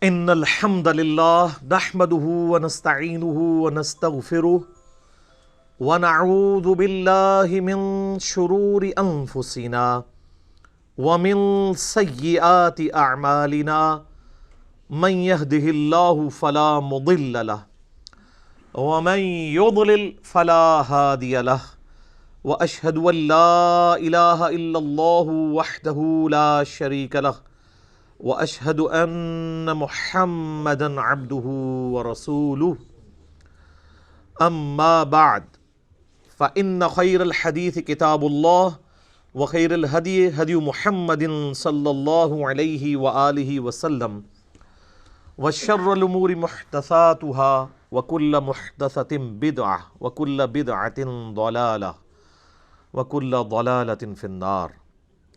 ان الحمد للہ نحمده ونستعینه ونستغفره ونعوذ باللہ من شرور انفسنا ومن سیئات اعمالنا من يهده اللہ فلا مضل له ومن يضلل فلا هادی له واشهد ان لا الہ الا اللہ وحدہ لا شریک له واشهد ان محمدا عبده ورسوله اما بعد فان خير الحديث كتاب الله وخير الهدي هدي محمد صلى الله عليه وآله وسلم وشر الامور محدثاتها وكل محدثة بدعة وكل بدعة ضلالة وكل ضلالة في النار.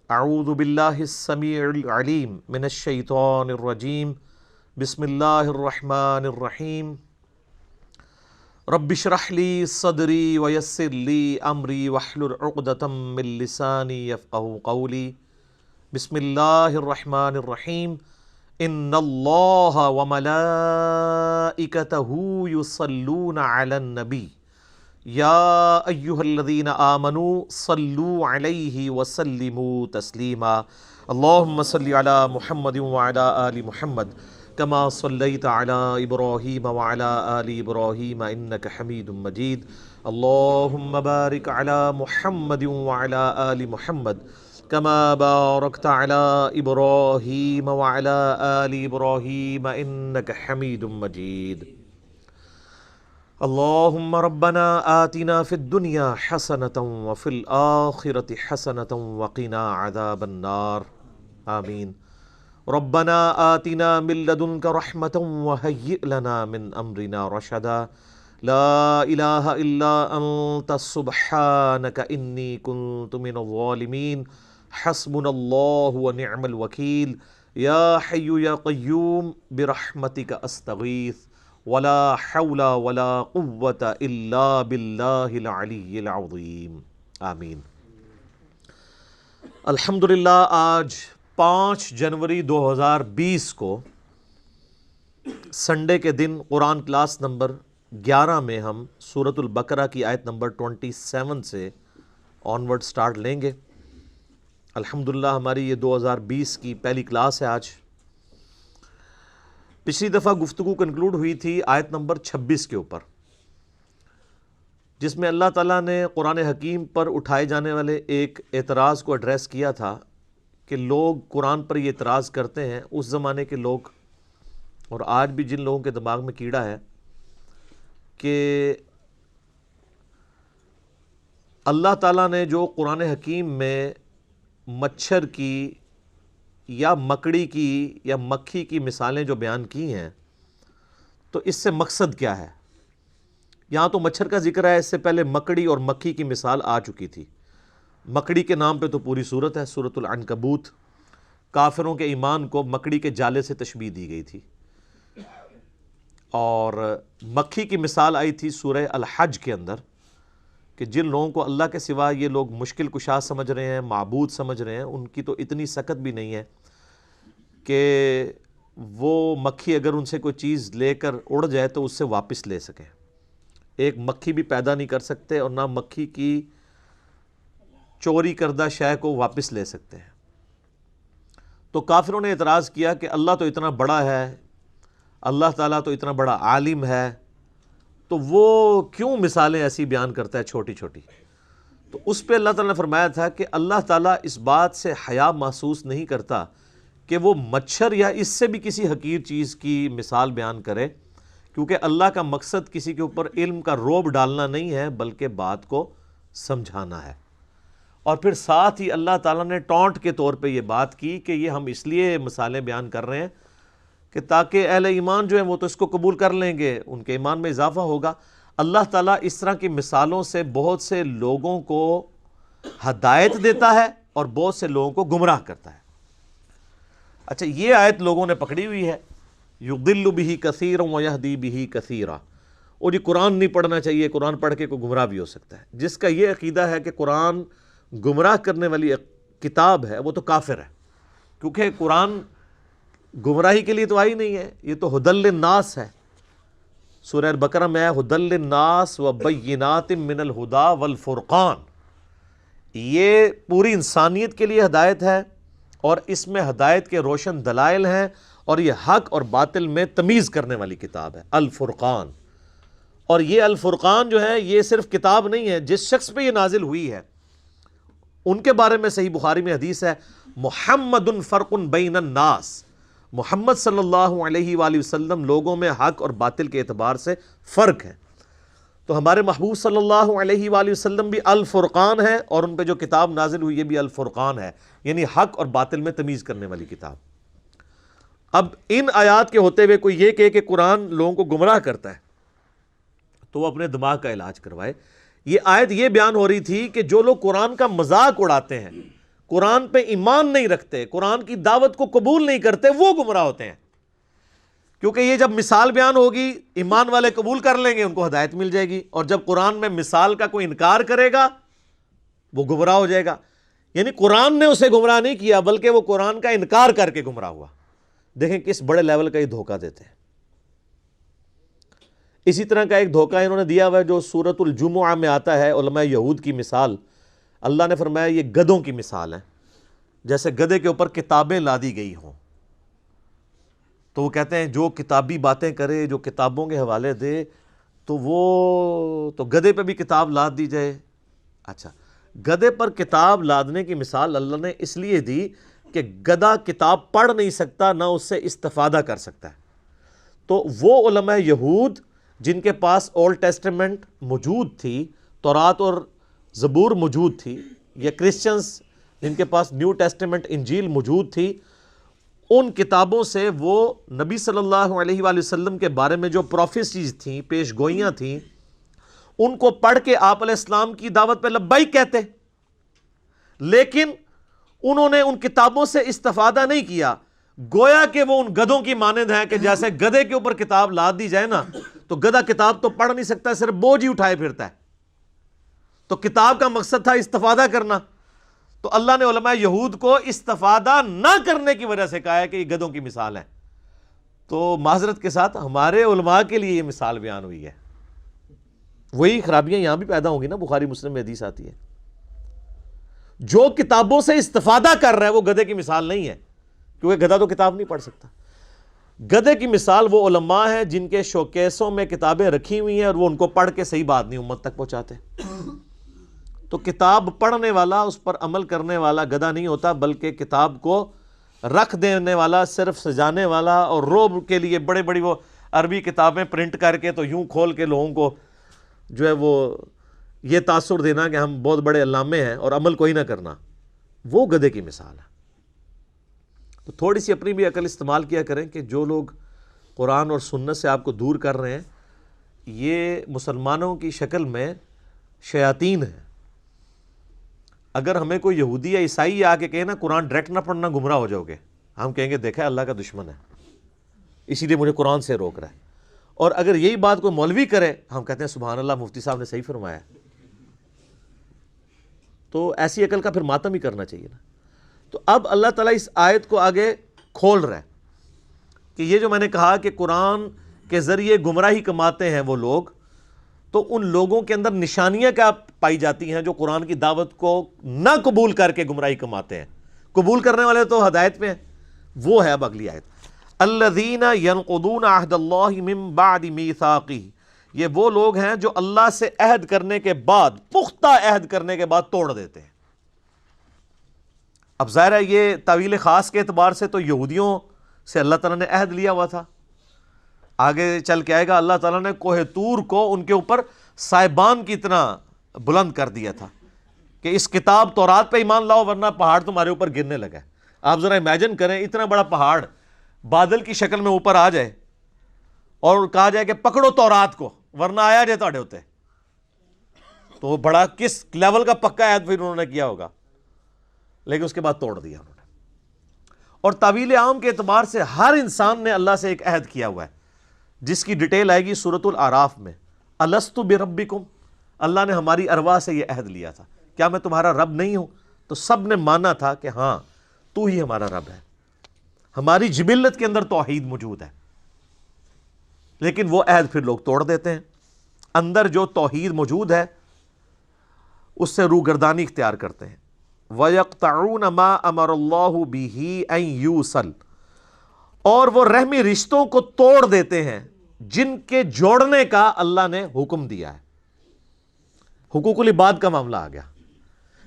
اعوذ باللہ السمیع العلیم من الشیطان الرجیم بسم اللہ الرحمن الرحیم رب اشرح لی صدری ویسر لی امری واحلل عقدۃ من لسانی یفقہوا قولی. بسم اللہ الرحمن الرحیم ان اللہ وملائکتہ یصلون علی النبی یا ایہا الذین آمنوا صلوا علیہ وسلموا تسلیما. اللہم صلی علی محمد وعلی آل محمد کما صلیت علی ابراہیم وعلی آل ابراہیم انک حمید مجید. اللہم بارک علی محمد وعلی آل محمد کما بارکت علی ابراہیم وعلی آل ابراہیم انک حمید مجید. اللہم ربنا آتنا فی الدنیا حسنة وفی الآخرة حسنة وقنا عذاب النار. آمین. ربنا آتنا من لدنک رحمة وہیئ لنا من امرنا رشدا. لا الہ الا انت سبحانک انی کنت من الظالمین. حسبنا اللہ ونعم الوکیل. یا حی یا قیوم برحمتک استغیث ولا حول ولا قوة الا باللہ العلی العظیم. آمین. الحمدللہ آج 5 جنوری 2020 کو سنڈے کے دن قرآن کلاس نمبر 11 میں ہم سورۃ البقرہ کی آیت نمبر 27 سے آنورڈ سٹارٹ لیں گے. الحمدللہ ہماری یہ 2020 کی پہلی کلاس ہے آج. پچھلی دفعہ گفتگو کنکلوڈ ہوئی تھی آیت نمبر 26 کے اوپر، جس میں اللہ تعالیٰ نے قرآن حکیم پر اٹھائے جانے والے ایک اعتراض کو ایڈریس کیا تھا کہ لوگ قرآن پر یہ اعتراض کرتے ہیں، اس زمانے کے لوگ اور آج بھی جن لوگوں کے دماغ میں کیڑا ہے، کہ اللہ تعالیٰ نے جو قرآن حکیم میں مچھر کی یا مکڑی کی یا مکھی کی مثالیں جو بیان کی ہیں، تو اس سے مقصد کیا ہے؟ یہاں تو مچھر کا ذکر ہے، اس سے پہلے مکڑی اور مکھی کی مثال آ چکی تھی. مکڑی کے نام پہ تو پوری صورت ہے، سورۃ العنکبوت. کافروں کے ایمان کو مکڑی کے جالے سے تشبیہ دی گئی تھی. اور مکھی کی مثال آئی تھی سورہ الحج کے اندر، کہ جن لوگوں کو اللہ کے سوا یہ لوگ مشکل کشا سمجھ رہے ہیں، معبود سمجھ رہے ہیں، ان کی تو اتنی سکت بھی نہیں ہے کہ وہ مکھی اگر ان سے کوئی چیز لے کر اڑ جائے تو اس سے واپس لے سکیں. ایک مکھی بھی پیدا نہیں کر سکتے اور نہ مکھی کی چوری کردہ شے کو واپس لے سکتے ہیں. تو کافروں نے اعتراض کیا کہ اللہ تو اتنا بڑا ہے، اللہ تعالیٰ تو اتنا بڑا عالم ہے، تو وہ کیوں مثالیں ایسی بیان کرتا ہے چھوٹی چھوٹی؟ تو اس پہ اللہ تعالیٰ نے فرمایا تھا کہ اللہ تعالیٰ اس بات سے حیا محسوس نہیں کرتا کہ وہ مچھر یا اس سے بھی کسی حقیر چیز کی مثال بیان کرے، کیونکہ اللہ کا مقصد کسی کے اوپر علم کا روب ڈالنا نہیں ہے بلکہ بات کو سمجھانا ہے. اور پھر ساتھ ہی اللہ تعالیٰ نے ٹونٹ کے طور پہ یہ بات کی کہ یہ ہم اس لیے مثالیں بیان کر رہے ہیں کہ تاکہ اہل ایمان جو ہیں وہ تو اس کو قبول کر لیں گے، ان کے ایمان میں اضافہ ہوگا. اللہ تعالیٰ اس طرح کی مثالوں سے بہت سے لوگوں کو ہدایت دیتا ہے اور بہت سے لوگوں کو گمراہ کرتا ہے. اچھا، یہ آیت لوگوں نے پکڑی ہوئی ہے، یضل بہ کثیرا ویہدی بہ کثیرا. اور یہ قرآن نہیں پڑھنا چاہیے، قرآن پڑھ کے کوئی گمراہ بھی ہو سکتا ہے. جس کا یہ عقیدہ ہے کہ قرآن گمراہ کرنے والی کتاب ہے وہ تو کافر ہے، کیونکہ قرآن گمراہی کے لیے تو آئی نہیں ہے، یہ تو ہدی للناس ہے۔ سورہ البقرہ میں ہے ہدی للناس وبینات من الہدی والفرقان، یہ پوری انسانیت کے لیے ہدایت ہے، اور اس میں ہدایت کے روشن دلائل ہیں، اور یہ حق اور باطل میں تمیز کرنے والی کتاب ہے، الفرقان۔ اور یہ الفرقان جو ہے یہ صرف کتاب نہیں ہے، جس شخص پہ یہ نازل ہوئی ہے ان کے بارے میں صحیح بخاری میں حدیث ہے، محمد فرق بین الناس، محمد صلی اللہ علیہ وآلہ وسلم لوگوں میں حق اور باطل کے اعتبار سے فرق ہے۔ تو ہمارے محبوب صلی اللہ علیہ وآلہ وسلم بھی الفرقان ہے، اور ان پہ جو کتاب نازل ہوئی یہ بھی الفرقان ہے، یعنی حق اور باطل میں تمیز کرنے والی کتاب۔ اب ان آیات کے ہوتے ہوئے کوئی یہ کہے کہ قرآن لوگوں کو گمراہ کرتا ہے، تو وہ اپنے دماغ کا علاج کروائے۔ یہ آیت یہ بیان ہو رہی تھی کہ جو لوگ قرآن کا مذاق اڑاتے ہیں، قرآن پہ ایمان نہیں رکھتے، قرآن کی دعوت کو قبول نہیں کرتے، وہ گمراہ ہوتے ہیں، کیونکہ یہ جب مثال بیان ہوگی ایمان والے قبول کر لیں گے، ان کو ہدایت مل جائے گی، اور جب قرآن میں مثال کا کوئی انکار کرے گا وہ گمراہ ہو جائے گا۔ یعنی قرآن نے اسے گمراہ نہیں کیا، بلکہ وہ قرآن کا انکار کر کے گمراہ ہوا۔ دیکھیں کس بڑے لیول کا یہ دھوکہ دیتے ہیں۔ اسی طرح کا ایک دھوکہ انہوں نے دیا ہوا ہے جو سورۃ الجمعہ میں آتا ہے، علماء یہود کی مثال۔ اللہ نے فرمایا یہ گدھوں کی مثال ہے، جیسے گدھے کے اوپر کتابیں لادی گئی ہوں۔ تو وہ کہتے ہیں جو کتابی باتیں کرے، جو کتابوں کے حوالے دے، تو وہ تو گدھے پہ بھی کتاب لاد دی جائے۔ اچھا، گدھے پر کتاب لادنے کی مثال اللہ نے اس لیے دی کہ گدھا کتاب پڑھ نہیں سکتا، نہ اس سے استفادہ کر سکتا ہے۔ تو وہ علماء یہود جن کے پاس اولڈ ٹیسٹمنٹ موجود تھی، تورات اور زبور موجود تھی، یا کرسچنز جن کے پاس نیو ٹیسٹمنٹ انجیل موجود تھی، ان کتابوں سے وہ نبی صلی اللہ علیہ وآلہ وسلم کے بارے میں جو پروفیسیز تھیں، پیش گوئیاں تھیں، ان کو پڑھ کے آپ علیہ السلام کی دعوت پہ لبیک کہتے، لیکن انہوں نے ان کتابوں سے استفادہ نہیں کیا، گویا کہ وہ ان گدھوں کی مانند ہیں کہ جیسے گدھے کے اوپر کتاب لاد دی جائے نا، تو گدھا کتاب تو پڑھ نہیں سکتا، صرف بوجھ ہی اٹھائے پھرتا ہے۔ تو کتاب کا مقصد تھا استفادہ کرنا، تو اللہ نے علماء یہود کو استفادہ نہ کرنے کی وجہ سے کہا ہے کہ یہ گدھوں کی مثال ہے۔ تو معذرت کے ساتھ ہمارے علماء کے لیے یہ مثال بیان ہوئی ہے۔ وہی خرابیاں یہاں بھی پیدا ہوں گی نا، بخاری مسلم میں حدیث آتی ہے، جو کتابوں سے استفادہ کر رہا ہے وہ گدھے کی مثال نہیں ہے، کیونکہ گدھا تو کتاب نہیں پڑھ سکتا۔ گدھے کی مثال وہ علماء ہیں جن کے شوکیسوں میں کتابیں رکھی ہوئی ہیں، اور وہ ان کو پڑھ کے صحیح بات نہیں امت تک پہنچاتے۔ تو کتاب پڑھنے والا، اس پر عمل کرنے والا گدھا نہیں ہوتا، بلکہ کتاب کو رکھ دینے والا، صرف سجانے والا، اور روب کے لیے بڑے بڑی وہ عربی کتابیں پرنٹ کر کے تو یوں کھول کے لوگوں کو جو ہے وہ یہ تاثر دینا کہ ہم بہت بڑے علامے ہیں اور عمل کوئی نہ کرنا، وہ گدھے کی مثال ہے۔ تو تھوڑی سی اپنی بھی عقل استعمال کیا کریں کہ جو لوگ قرآن اور سنت سے آپ کو دور کر رہے ہیں، یہ مسلمانوں کی شکل میں شیاطین ہیں۔ اگر ہمیں کوئی یہودی یا عیسائی آ کے کہے نا قرآن ڈائریکٹ نہ پڑھنا گمراہ ہو جاؤ گے، ہم کہیں گے دیکھا اللہ کا دشمن ہے، اسی لیے مجھے قرآن سے روک رہا ہے۔ اور اگر یہی بات کوئی مولوی کرے، ہم کہتے ہیں سبحان اللہ، مفتی صاحب نے صحیح فرمایا۔ تو ایسی عقل کا پھر ماتم ہی کرنا چاہیے نا۔ تو اب اللہ تعالیٰ اس آیت کو آگے کھول رہا ہے کہ یہ جو میں نے کہا کہ قرآن کے ذریعے گمراہی کماتے ہیں وہ لوگ، تو ان لوگوں کے اندر نشانیاں کیا پائی جاتی ہیں جو قرآن کی دعوت کو نہ قبول کر کے گمراہی کماتے ہیں؟ قبول کرنے والے تو ہدایت پہ ہیں۔ وہ ہے اب اگلی آیت، الذین ینقضون عہد اللہ من بعد میثاقہ، یہ وہ لوگ ہیں جو اللہ سے عہد کرنے کے بعد، پختہ عہد کرنے کے بعد توڑ دیتے ہیں۔ اب ظاہر ہے یہ تعویل خاص کے اعتبار سے تو یہودیوں سے اللہ تعالیٰ نے عہد لیا ہوا تھا، آگے چل کے آئے گا اللہ تعالیٰ نے کوہ طور کو ان کے اوپر سائبان کی طرح بلند کر دیا تھا کہ اس کتاب تورات پہ ایمان لاؤ ورنہ پہاڑ تمہارے اوپر گرنے لگا ہے۔ آپ ذرا امیجن کریں اتنا بڑا پہاڑ بادل کی شکل میں اوپر آ جائے اور کہا جائے کہ پکڑو تورات کو ورنہ آیا جائے تہاڈے ہوتے، تو وہ بڑا کس لیول کا پکا عہد پھر انہوں نے کیا ہوگا، لیکن اس کے بعد توڑ دیا انہوں نے۔ اور تعویل عام کے اعتبار سے ہر انسان نے اللہ سے ایک عہد کیا ہوا ہے، جس کی ڈیٹیل آئے گی سورۃ الاعراف میں، الستُ بربکم، اللہ نے ہماری ارواح سے یہ عہد لیا تھا، کیا میں تمہارا رب نہیں ہوں؟ تو سب نے مانا تھا کہ ہاں تو ہی ہمارا رب ہے۔ ہماری جبلت کے اندر توحید موجود ہے، لیکن وہ عہد پھر لوگ توڑ دیتے ہیں۔ اندر جو توحید موجود ہے اس سے روگردانی اختیار کرتے ہیں۔ وَيَقْطَعُونَ مَا أَمَرَ اللَّهُ بِهِ أَن يُوصَلَ، اور وہ رحمی رشتوں کو توڑ دیتے ہیں جن کے جوڑنے کا اللہ نے حکم دیا ہے۔ حقوق العباد کا معاملہ آ گیا۔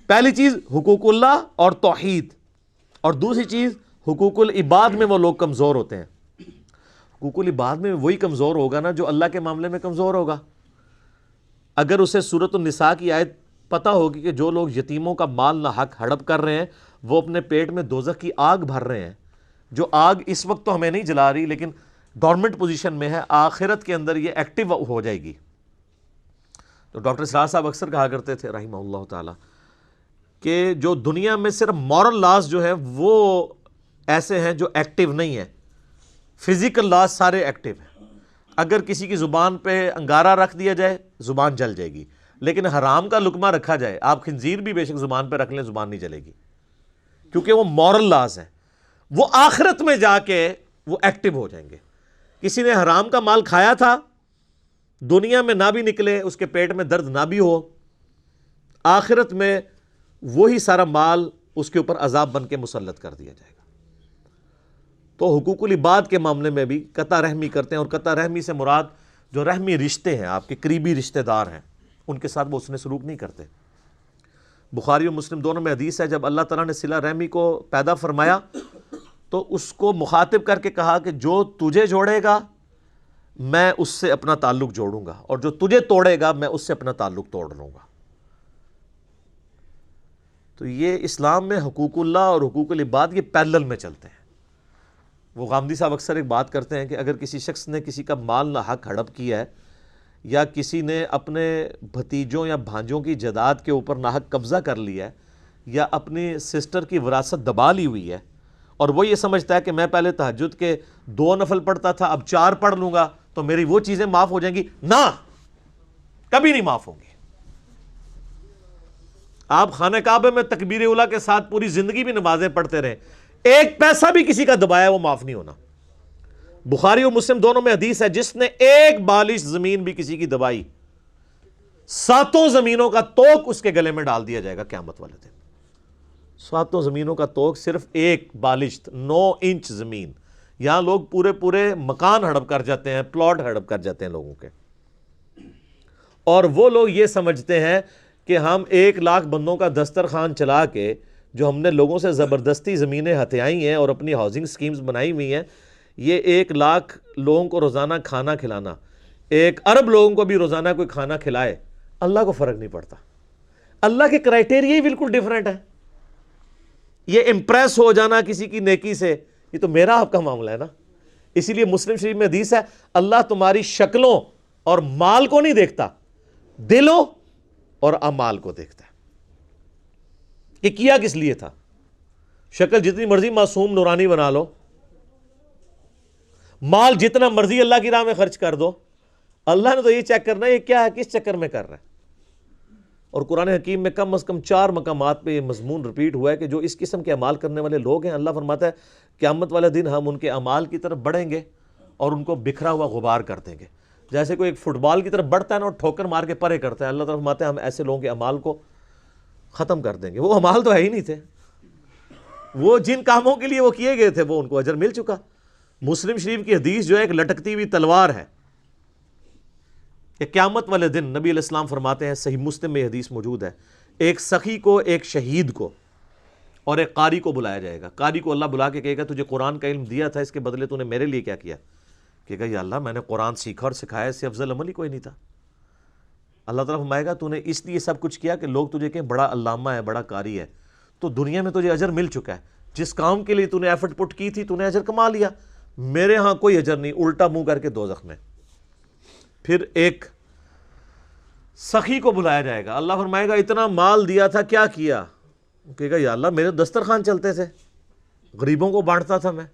پہلی چیز حقوق اللہ اور توحید، اور دوسری چیز حقوق العباد میں وہ لوگ کمزور ہوتے ہیں۔ حقوق العباد میں وہی کمزور ہوگا نا جو اللہ کے معاملے میں کمزور ہوگا۔ اگر اسے سورۃ النساء کی آیت پتہ ہوگی کہ جو لوگ یتیموں کا مال نہ حق ہڑپ کر رہے ہیں وہ اپنے پیٹ میں دوزخ کی آگ بھر رہے ہیں، جو آگ اس وقت تو ہمیں نہیں جلا رہی لیکن ڈورمنٹ پوزیشن میں ہے، آخرت کے اندر یہ ایکٹیو ہو جائے گی۔ تو ڈاکٹر اسرار صاحب اکثر کہا کرتے تھے رحمہ اللہ تعالی کہ جو دنیا میں صرف مورل لاز جو ہے وہ ایسے ہیں جو ایکٹیو نہیں ہیں، فزیکل لاز سارے ایکٹیو ہیں۔ اگر کسی کی زبان پہ انگارہ رکھ دیا جائے زبان جل جائے گی، لیکن حرام کا لقمہ رکھا جائے، آپ خنزیر بھی بے شک زبان پہ رکھ لیں زبان نہیں جلے گی، کیونکہ وہ مورل لاز ہیں۔ وہ آخرت میں جا کے وہ ایکٹیو ہو جائیں گے۔ کسی نے حرام کا مال کھایا تھا، دنیا میں نہ بھی نکلے، اس کے پیٹ میں درد نہ بھی ہو، آخرت میں وہی سارا مال اس کے اوپر عذاب بن کے مسلط کر دیا جائے گا۔ تو حقوق العباد کے معاملے میں بھی قطع رحمی کرتے ہیں، اور قطع رحمی سے مراد جو رحمی رشتے ہیں، آپ کے قریبی رشتہ دار ہیں، ان کے ساتھ وہ اس نے سلوک نہیں کرتے۔ بخاری اور مسلم دونوں میں حدیث ہے، جب اللہ تعالیٰ نے صلہ رحمی کو پیدا فرمایا تو اس کو مخاطب کر کے کہا کہ جو تجھے جوڑے گا میں اس سے اپنا تعلق جوڑوں گا، اور جو تجھے توڑے گا میں اس سے اپنا تعلق توڑ لوں گا۔ تو یہ اسلام میں حقوق اللہ اور حقوق العباد یہ پیرلل میں چلتے ہیں۔ وہ غامدی صاحب اکثر ایک بات کرتے ہیں کہ اگر کسی شخص نے کسی کا مال نہ حق ہڑپ کیا ہے، یا کسی نے اپنے بھتیجوں یا بھانجوں کی جائیداد کے اوپر ناحق قبضہ کر لیا ہے، یا اپنی سسٹر کی وراثت دبا لی ہوئی ہے، اور وہ یہ سمجھتا ہے کہ میں پہلے تہجد کے 2 نفل پڑھتا تھا اب 4 پڑھ لوں گا تو میری وہ چیزیں معاف ہو جائیں گی، نہ، کبھی نہیں معاف ہوں گی۔ آپ خانہ کعبہ میں تکبیر اولیٰ کے ساتھ پوری زندگی بھی نمازیں پڑھتے رہیں، ایک پیسہ بھی کسی کا دبایا وہ معاف نہیں ہونا۔ بخاری اور مسلم دونوں میں حدیث ہے، جس نے ایک بالش زمین بھی کسی کی دبائی 7 زمینوں کا توق اس کے گلے میں ڈال دیا جائے گا قیامت والے دن۔ 7 زمینوں کا توق صرف ایک بالش، 9 انچ زمین۔ یہاں لوگ پورے مکان ہڑپ کر جاتے ہیں، پلاٹ ہڑپ کر جاتے ہیں لوگوں کے، اور وہ لوگ یہ سمجھتے ہیں کہ ہم 1 لاکھ بندوں کا دسترخوان چلا کے جو ہم نے لوگوں سے زبردستی زمینیں ہتھیائی ہیں اور اپنی ہاؤسنگ سکیمز بنائی ہوئی ہیں، یہ 1 لاکھ لوگوں کو روزانہ کھانا کھلانا، 1 ارب لوگوں کو بھی روزانہ کوئی کھانا کھلائے، اللہ کو فرق نہیں پڑتا۔ اللہ کے کرائٹیریا ہی بالکل ڈیفرنٹ ہے۔ یہ امپریس ہو جانا کسی کی نیکی سے، یہ تو میرا آپ کا معاملہ ہے نا۔ اسی لیے مسلم شریف میں حدیث ہے، اللہ تمہاری شکلوں اور مال کو نہیں دیکھتا، دلوں اور اعمال کو دیکھتا ہے۔ یہ کیا کس لیے تھا؟ شکل جتنی مرضی معصوم نورانی بنا لو، مال جتنا مرضی اللہ کی راہ میں خرچ کر دو، اللہ نے تو یہ چیک کرنا ہے یہ کیا ہے، کس چکر میں کر رہا ہے۔ اور قرآن حکیم میں کم از کم 4 مقامات پہ یہ مضمون ریپیٹ ہوا ہے کہ جو اس قسم کے اعمال کرنے والے لوگ ہیں، اللہ فرماتا ہے قیامت والے دن ہم ان کے اعمال کی طرف بڑھیں گے اور ان کو بکھرا ہوا غبار کر دیں گے، جیسے کوئی ایک فٹ بال کی طرف بڑھتا ہے نا اور ٹھوکر مار کے پرے کرتا ہے۔ اللہ تعالیٰ فرماتے ہیں ہم ایسے لوگوں کے اعمال کو ختم کر دیں گے۔ وہ اعمال تو ہے ہی نہیں تھے، وہ جن کاموں کے لیے وہ کیے گئے تھے وہ ان کو اجر مل چکا۔ مسلم شریف کی حدیث جو ہے ایک لٹکتی ہوئی تلوار ہے کہ قیامت والے دن نبی علیہ السلام فرماتے ہیں، صحیح مسلم میں حدیث موجود ہے، ایک سخی کو، ایک شہید کو اور ایک قاری کو بلایا جائے گا۔ قاری کو اللہ بلا کے کہے گا تجھے قرآن کا علم دیا تھا، اس کے بدلے تو نے میرے لیے کیا کیا؟ کہے گا یا اللہ میں نے قرآن سیکھا اور سکھایا، اس سے افضل عمل ہی کوئی نہیں تھا۔ اللہ تعالیٰ فرمائے گا تو نے اس لیے سب کچھ کیا کہ لوگ تجھے کہیں بڑا علامہ ہے، بڑا قاری ہے، تو دنیا میں تجھے اجر مل چکا ہے، جس کام کے لیے تو نے ایفرٹ پٹ کی تھی تو نے اجر کما لیا، میرے ہاں کوئی اجر نہیں، الٹا منہ کر کے دوزخ میں۔ پھر ایک سخی کو بلایا جائے گا، اللہ فرمائے گا اتنا مال دیا تھا کیا کیا؟ کہے گا یا اللہ میرے دسترخوان چلتے تھے، غریبوں کو بانٹتا تھا، میں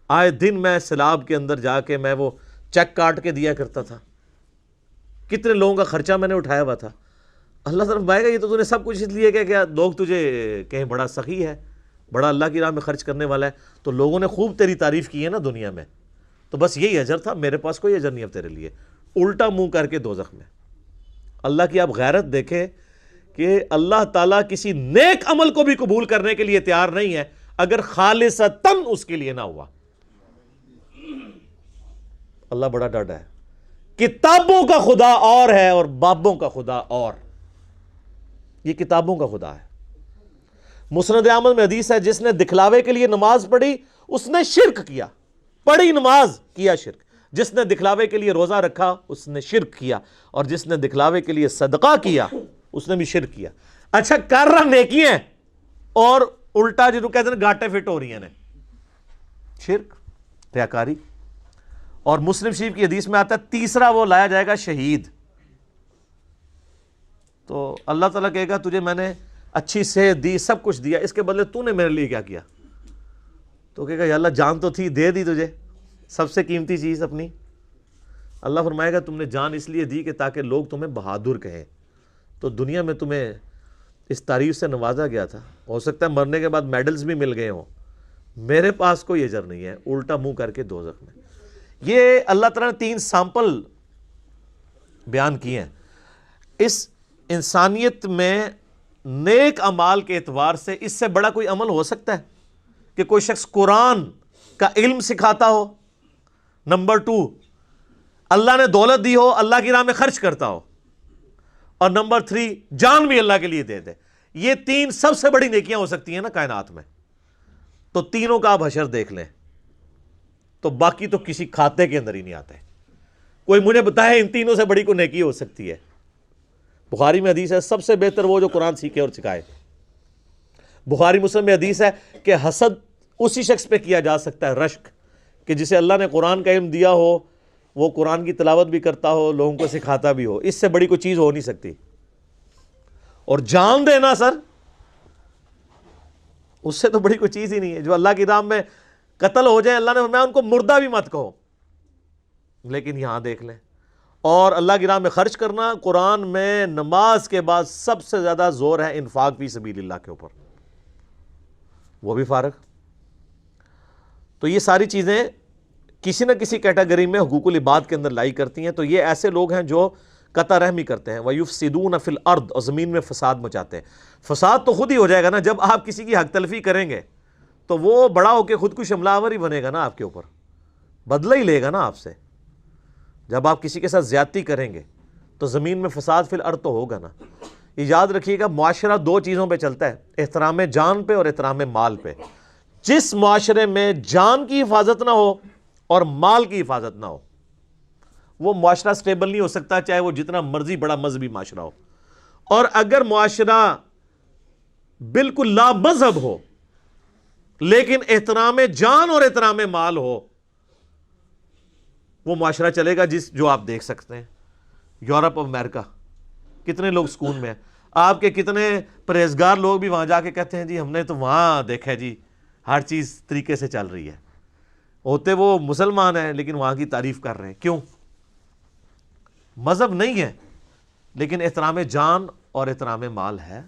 آئے دن میں سیلاب کے اندر جا کے میں وہ چیک کاٹ کے دیا کرتا تھا، کتنے لوگوں کا خرچہ میں نے اٹھایا ہوا تھا۔ اللہ تعالیٰ فرمائے گا یہ تو نے سب کچھ اس لیے کہ کیا لوگ تجھے کہیں بڑا سخی ہے، بڑا اللہ کی راہ میں خرچ کرنے والا ہے، تو لوگوں نے خوب تیری تعریف کی ہے نا دنیا میں، تو بس یہی اجر تھا، میرے پاس کوئی اجر نہیں اب تیرے لیے، الٹا منہ کر کے دوزخ میں۔ اللہ کی آپ غیرت دیکھیں کہ اللہ تعالیٰ کسی نیک عمل کو بھی قبول کرنے کے لیے تیار نہیں ہے اگر خالصتاً اس کے لیے نہ ہوا۔ اللہ بڑا ڈاڈا ہے۔ کتابوں کا خدا اور ہے اور بابوں کا خدا اور، یہ کتابوں کا خدا ہے۔ مسند احمد میں حدیث ہے، جس نے دکھلاوے کے لیے نماز پڑھی اس نے شرک کیا، پڑھی نماز کیا شرک، جس نے دکھلاوے کے لیے روزہ رکھا اس نے شرک کیا، اور جس نے دکھلاوے کے لیے صدقہ کیا اس نے بھی شرک کیا۔ اچھا کر رہا نیکی ہیں اور الٹا جنہوں کہتے ہیں گاٹے فٹ ہو رہی ہیں، شرک، ریاکاری۔ اور مسلم شریف کی حدیث میں آتا ہے تیسرا وہ لایا جائے گا شہید، تو اللہ تعالیٰ کہے گا تجھے میں نے اچھی صحت دی، سب کچھ دیا، اس کے بدلے تو نے میرے لیے کیا کیا؟ تو کہے گا یا اللہ جان تو تھی، دے دی تجھے سب سے قیمتی چیز اپنی۔ اللہ فرمائے گا تم نے جان اس لیے دی کہ تاکہ لوگ تمہیں بہادر کہیں، تو دنیا میں تمہیں اس تعریف سے نوازا گیا تھا، ہو سکتا ہے مرنے کے بعد میڈلز بھی مل گئے ہوں، میرے پاس کوئی اجر نہیں ہے، الٹا منہ کر کے دوزخ میں۔ یہ اللہ تعالیٰ نے 3 سیمپل بیان کیے ہیں۔ اس انسانیت میں نیک اعمال کے اعتبار سے اس سے بڑا کوئی عمل ہو سکتا ہے کہ کوئی شخص قرآن کا علم سکھاتا ہو، نمبر 2 اللہ نے دولت دی ہو، اللہ کی راہ میں خرچ کرتا ہو، اور نمبر 3 جان بھی اللہ کے لیے دے دے۔ یہ 3 سب سے بڑی نیکیاں ہو سکتی ہیں نا کائنات میں، تو تینوں کا آپ حشر دیکھ لیں تو باقی تو کسی کھاتے کے اندر ہی نہیں آتے۔ کوئی مجھے بتائے ان تینوں سے بڑی کوئی نیکی ہو سکتی ہے؟ بخاری میں حدیث ہے سب سے بہتر وہ جو قرآن سیکھے اور سکھائے۔ بخاری مسلم میں حدیث ہے کہ حسد اسی شخص پہ کیا جا سکتا ہے، رشک، کہ جسے اللہ نے قرآن کا علم دیا ہو، وہ قرآن کی تلاوت بھی کرتا ہو، لوگوں کو سکھاتا بھی ہو، اس سے بڑی کوئی چیز ہو نہیں سکتی۔ اور جان دینا سر، اس سے تو بڑی کوئی چیز ہی نہیں ہے۔ جو اللہ کی راہ میں قتل ہو جائیں، اللہ نے فرمایا ان کو مردہ بھی مت کہو، لیکن یہاں دیکھ لیں۔ اور اللہ کی راہ میں خرچ کرنا، قرآن میں نماز کے بعد سب سے زیادہ زور ہے انفاق فی سبیل اللہ کے اوپر، وہ بھی فارغ۔ تو یہ ساری چیزیں کسی نہ کسی کیٹیگری میں حقوق العباد کے اندر لائی کرتی ہیں۔ تو یہ ایسے لوگ ہیں جو قطع رحمی کرتے ہیں، وَيُفْسِدُونَ فِي الْأَرْضِ، اور زمین میں فساد مچاتے ہیں۔ فساد تو خود ہی ہو جائے گا نا، جب آپ کسی کی حق تلفی کریں گے تو وہ بڑا ہو کے خود کش حملہ آور ہی بنے گا نا، آپ کے اوپر بدلہ ہی لے گا نا آپ سے۔ جب آپ کسی کے ساتھ زیادتی کریں گے تو زمین میں فساد فی الارض تو ہوگا نا۔ یہ یاد رکھیے گا، معاشرہ 2 چیزوں پہ چلتا ہے، احترام جان پہ اور احترام مال پہ۔ جس معاشرے میں جان کی حفاظت نہ ہو اور مال کی حفاظت نہ ہو، وہ معاشرہ سٹیبل نہیں ہو سکتا، چاہے وہ جتنا مرضی بڑا مذہبی معاشرہ ہو۔ اور اگر معاشرہ بالکل لا مذہب ہو لیکن احترام جان اور احترام مال ہو، وہ معاشرہ چلے گا جو آپ دیکھ سکتے ہیں۔ یورپ اور امریکہ، کتنے لوگ سکون میں ہیں، آپ کے کتنے پرہیزگار لوگ بھی وہاں جا کے کہتے ہیں جی ہم نے تو وہاں دیکھا ہے جی ہر چیز طریقے سے چل رہی ہے، ہوتے وہ مسلمان ہیں لیکن وہاں کی تعریف کر رہے ہیں۔ کیوں؟ مذہب نہیں ہے لیکن احترام جان اور احترام مال ہے،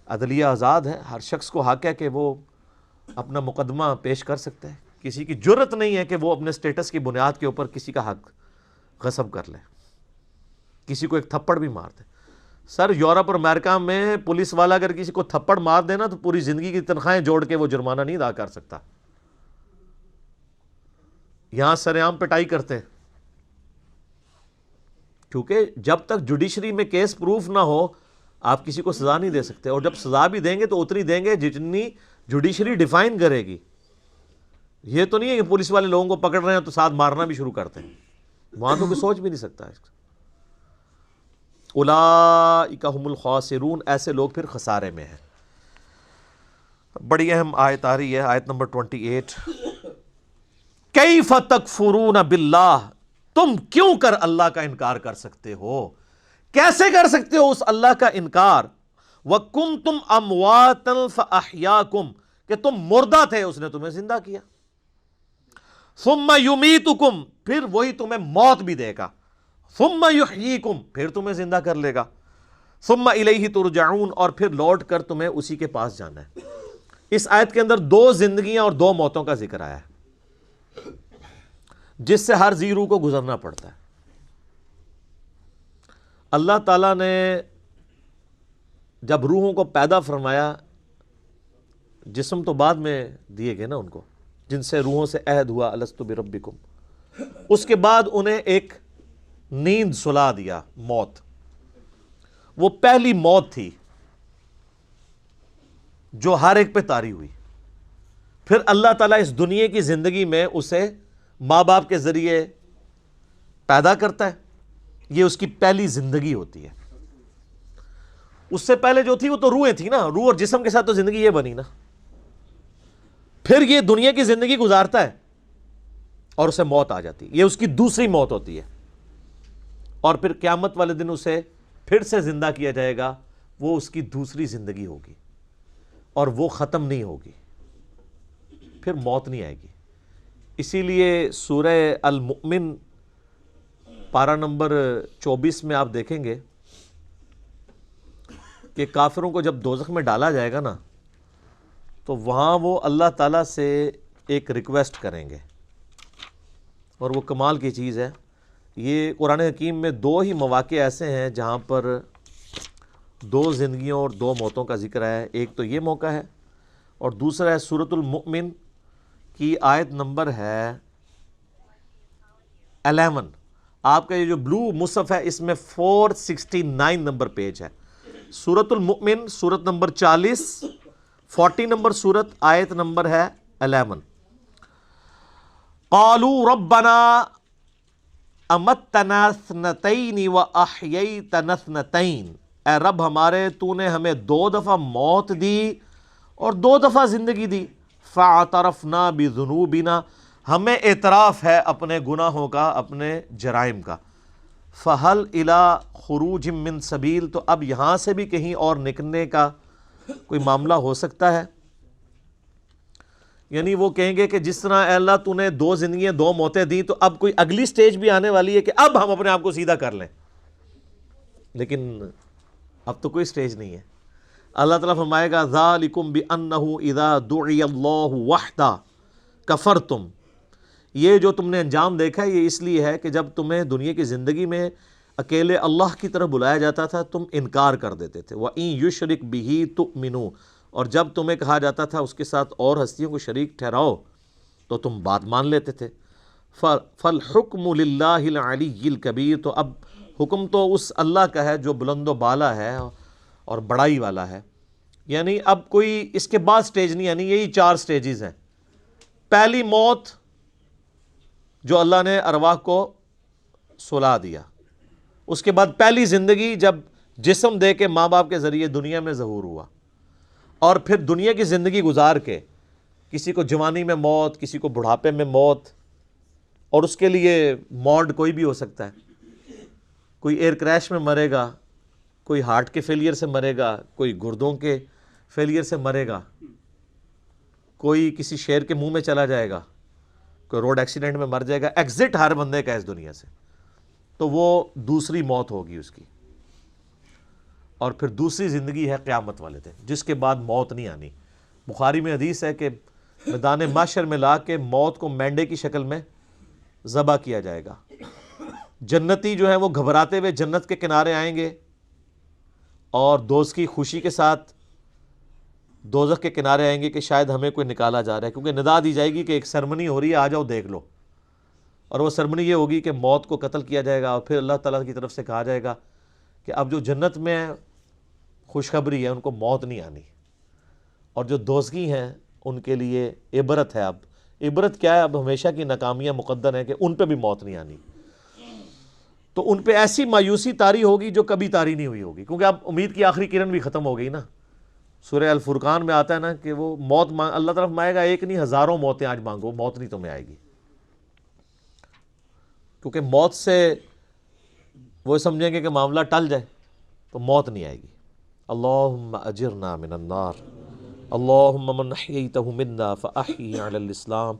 عدلیہ آزاد ہے، ہر شخص کو حق ہے کہ وہ اپنا مقدمہ پیش کر سکتے ہیں، کسی کی جرت نہیں ہے کہ وہ اپنے سٹیٹس کی بنیاد کے اوپر کسی کا حق غصب کر لے، کسی کو ایک تھپڑ بھی مار دے۔ سر یورپ اور امریکہ میں پولیس والا اگر کسی کو تھپڑ مار دینا تو پوری زندگی کی تنخواہیں جوڑ کے وہ جرمانہ نہیں ادا کر سکتا۔ یہاں سرعام پٹائی کرتے ہیں، کیونکہ جب تک جوڈیشری میں کیس پروف نہ ہو آپ کسی کو سزا نہیں دے سکتے، اور جب سزا بھی دیں گے تو اتنی دیں گے جتنی جوڈیشری ڈیفائن کرے گی۔ یہ تو نہیں ہے کہ پولیس والے لوگوں کو پکڑ رہے ہیں تو ساتھ مارنا بھی شروع کرتے ہیں، وہاں تو کوئی سوچ بھی نہیں سکتا ہے۔ اولئک ھم الخاسرون، ایسے لوگ پھر خسارے میں ہیں۔ بڑی اہم آیت آ رہی ہے، آیت نمبر 28، کیف تکفرون باللہ، تم کیوں کر اللہ کا انکار کر سکتے ہو، کیسے کر سکتے ہو اس اللہ کا انکار، وَكُنْتُمْ أَمْوَاتًا فَأَحْيَاكُمْ، کہ تم مردہ تھے اس نے تمہیں زندہ کیا، ثُمَّ يُمِيتُكُمْ، پھر وہی تمہیں موت بھی دے گا، ثُمَّ يُحْيِيكُمْ، پھر تمہیں زندہ کر لے گا، ثُمَّ إِلَيْهِ تُرْجَعُونَ، اور پھر لوٹ کر تمہیں اسی کے پاس جانا ہے۔ اس آیت کے اندر 2 زندگیاں اور 2 موتوں کا ذکر آیا ہے جس سے ہر ذی روح کو گزرنا پڑتا ہے۔ اللہ تعالیٰ نے جب روحوں کو پیدا فرمایا، جسم تو بعد میں دیے گئے نا ان کو، جن سے روحوں سے عہد ہوا الستو بربکم، اس کے بعد انہیں ایک نیند سلا دیا، موت۔ وہ پہلی موت تھی جو ہر ایک پہ طاری ہوئی۔ پھر اللہ تعالیٰ اس دنیا کی زندگی میں اسے ماں باپ کے ذریعے پیدا کرتا ہے، یہ اس کی پہلی زندگی ہوتی ہے۔ اس سے پہلے جو تھی وہ تو روحیں تھی نا، روح اور جسم کے ساتھ تو زندگی یہ بنی نا۔ پھر یہ دنیا کی زندگی گزارتا ہے اور اسے موت آ جاتی ہے، یہ اس کی دوسری موت ہوتی ہے۔ اور پھر قیامت والے دن اسے پھر سے زندہ کیا جائے گا، وہ اس کی دوسری زندگی ہوگی اور وہ ختم نہیں ہوگی، پھر موت نہیں آئے گی۔ اسی لیے سورہ المؤمن پارہ نمبر 24 میں آپ دیکھیں گے کہ کافروں کو جب دوزخ میں ڈالا جائے گا نا، تو وہاں وہ اللہ تعالیٰ سے ایک ریکویسٹ کریں گے، اور وہ کمال کی چیز ہے۔ یہ قرآن حکیم میں 2 ہی مواقع ایسے ہیں جہاں پر 2 زندگیوں اور 2 موتوں کا ذکر ہے۔ ایک تو یہ موقع ہے، اور دوسرا ہے سورۃ المؤمن کی آیت نمبر ہے 11۔ آپ کا یہ جو بلو مصحف ہے اس میں 469 نمبر پیج ہے۔ سورۃ المؤمن، سورت نمبر 40، 40 نمبر سورت، آیت نمبر ہے 11۔ قالوا ربنا امتنا اثنتین واحییتنا اثنتین، اے رب ہمارے تو نے ہمیں 2 دفعہ موت دی اور 2 دفعہ زندگی دی۔ فاعترفنا بذنوبنا، ہمیں اعتراف ہے اپنے گناہوں کا، اپنے جرائم کا۔ فہل الی خروج من سبیل، تو اب یہاں سے بھی کہیں اور نکلنے کا کوئی معاملہ ہو سکتا ہے؟ یعنی وہ کہیں گے کہ جس طرح اے اللہ تو نے 2 زندگیاں 2 موتیں دی، تو اب کوئی اگلی سٹیج بھی آنے والی ہے کہ اب ہم اپنے آپ کو سیدھا کر لیں۔ لیکن اب تو کوئی سٹیج نہیں ہے۔ اللہ تعالیٰ فرمائے گا ذالکم بانہ اذا دعی اللہ وحدہ کفرتم، یہ جو تم نے انجام دیکھا ہے یہ اس لیے ہے کہ جب تمہیں دنیا کی زندگی میں اکیلے اللہ کی طرف بلایا جاتا تھا تم انکار کر دیتے تھے۔ وَإِن يُشْرِكْ بِهِ تُؤْمِنُوا، اور جب تمہیں کہا جاتا تھا اس کے ساتھ اور ہستیوں کو شریک ٹھہراؤ تو تم بات مان لیتے تھے۔ فَالْحُكْمُ لِلَّهِ الْعَلِيِّ الْكَبِيرِ، تو اب حکم تو اس اللہ کا ہے جو بلند و بالا ہے اور بڑائی والا ہے۔ یعنی اب کوئی اس کے بعد سٹیج نہیں، یعنی یہی 4 سٹیجز ہیں۔ پہلی موت جو اللہ نے ارواح کو سلا دیا، اس کے بعد پہلی زندگی جب جسم دے کے ماں باپ کے ذریعے دنیا میں ظہور ہوا، اور پھر دنیا کی زندگی گزار کے کسی کو جوانی میں موت، کسی کو بڑھاپے میں موت، اور اس کے لیے موڈ کوئی بھی ہو سکتا ہے۔ کوئی ایئر کریش میں مرے گا، کوئی ہارٹ کے فیلئر سے مرے گا، کوئی گردوں کے فیلئر سے مرے گا، کوئی کسی شیر کے منہ میں چلا جائے گا، کوئی روڈ ایکسیڈنٹ میں مر جائے گا۔ ایگزٹ ہر بندے کا اس دنیا سے، تو وہ دوسری موت ہوگی اس کی۔ اور پھر دوسری زندگی ہے قیامت والے دن، جس کے بعد موت نہیں آنی۔ بخاری میں حدیث ہے کہ میدان محشر میں لا کے موت کو مینڈے کی شکل میں ذبح کیا جائے گا۔ جنتی جو ہیں وہ گھبراتے ہوئے جنت کے کنارے آئیں گے، اور دوست کی خوشی کے ساتھ دوزخ کے کنارے آئیں گے کہ شاید ہمیں کوئی نکالا جا رہا ہے، کیونکہ ندا دی جائے گی کہ ایک سرمنی ہو رہی ہے، آ جاؤ دیکھ لو۔ اور وہ سرمنی یہ ہوگی کہ موت کو قتل کیا جائے گا، اور پھر اللہ تعالیٰ کی طرف سے کہا جائے گا کہ اب جو جنت میں خوشخبری ہے ان کو موت نہیں آنی، اور جو دوزخی ہیں ان کے لیے عبرت ہے۔ اب عبرت کیا ہے؟ اب ہمیشہ کی ناکامیاں مقدر ہیں کہ ان پہ بھی موت نہیں آنی۔ تو ان پہ ایسی مایوسی طاری ہوگی جو کبھی طاری نہیں ہوئی ہوگی، کیونکہ اب امید کی آخری کرن بھی ختم ہو گئی نا۔ سورہ الفرقان میں آتا ہے نا کہ وہ موت اللہ طرف مانگے گا، ایک نہیں ہزاروں موتیں آج مانگو، موت نہیں تمہیں آئے گی، کیونکہ موت سے وہ سمجھیں گے کہ معاملہ ٹل جائے، تو موت نہیں آئے گی۔ اللہم اجرنا من النار، اللہم من احییتہ منا فاحیی علی الاسلام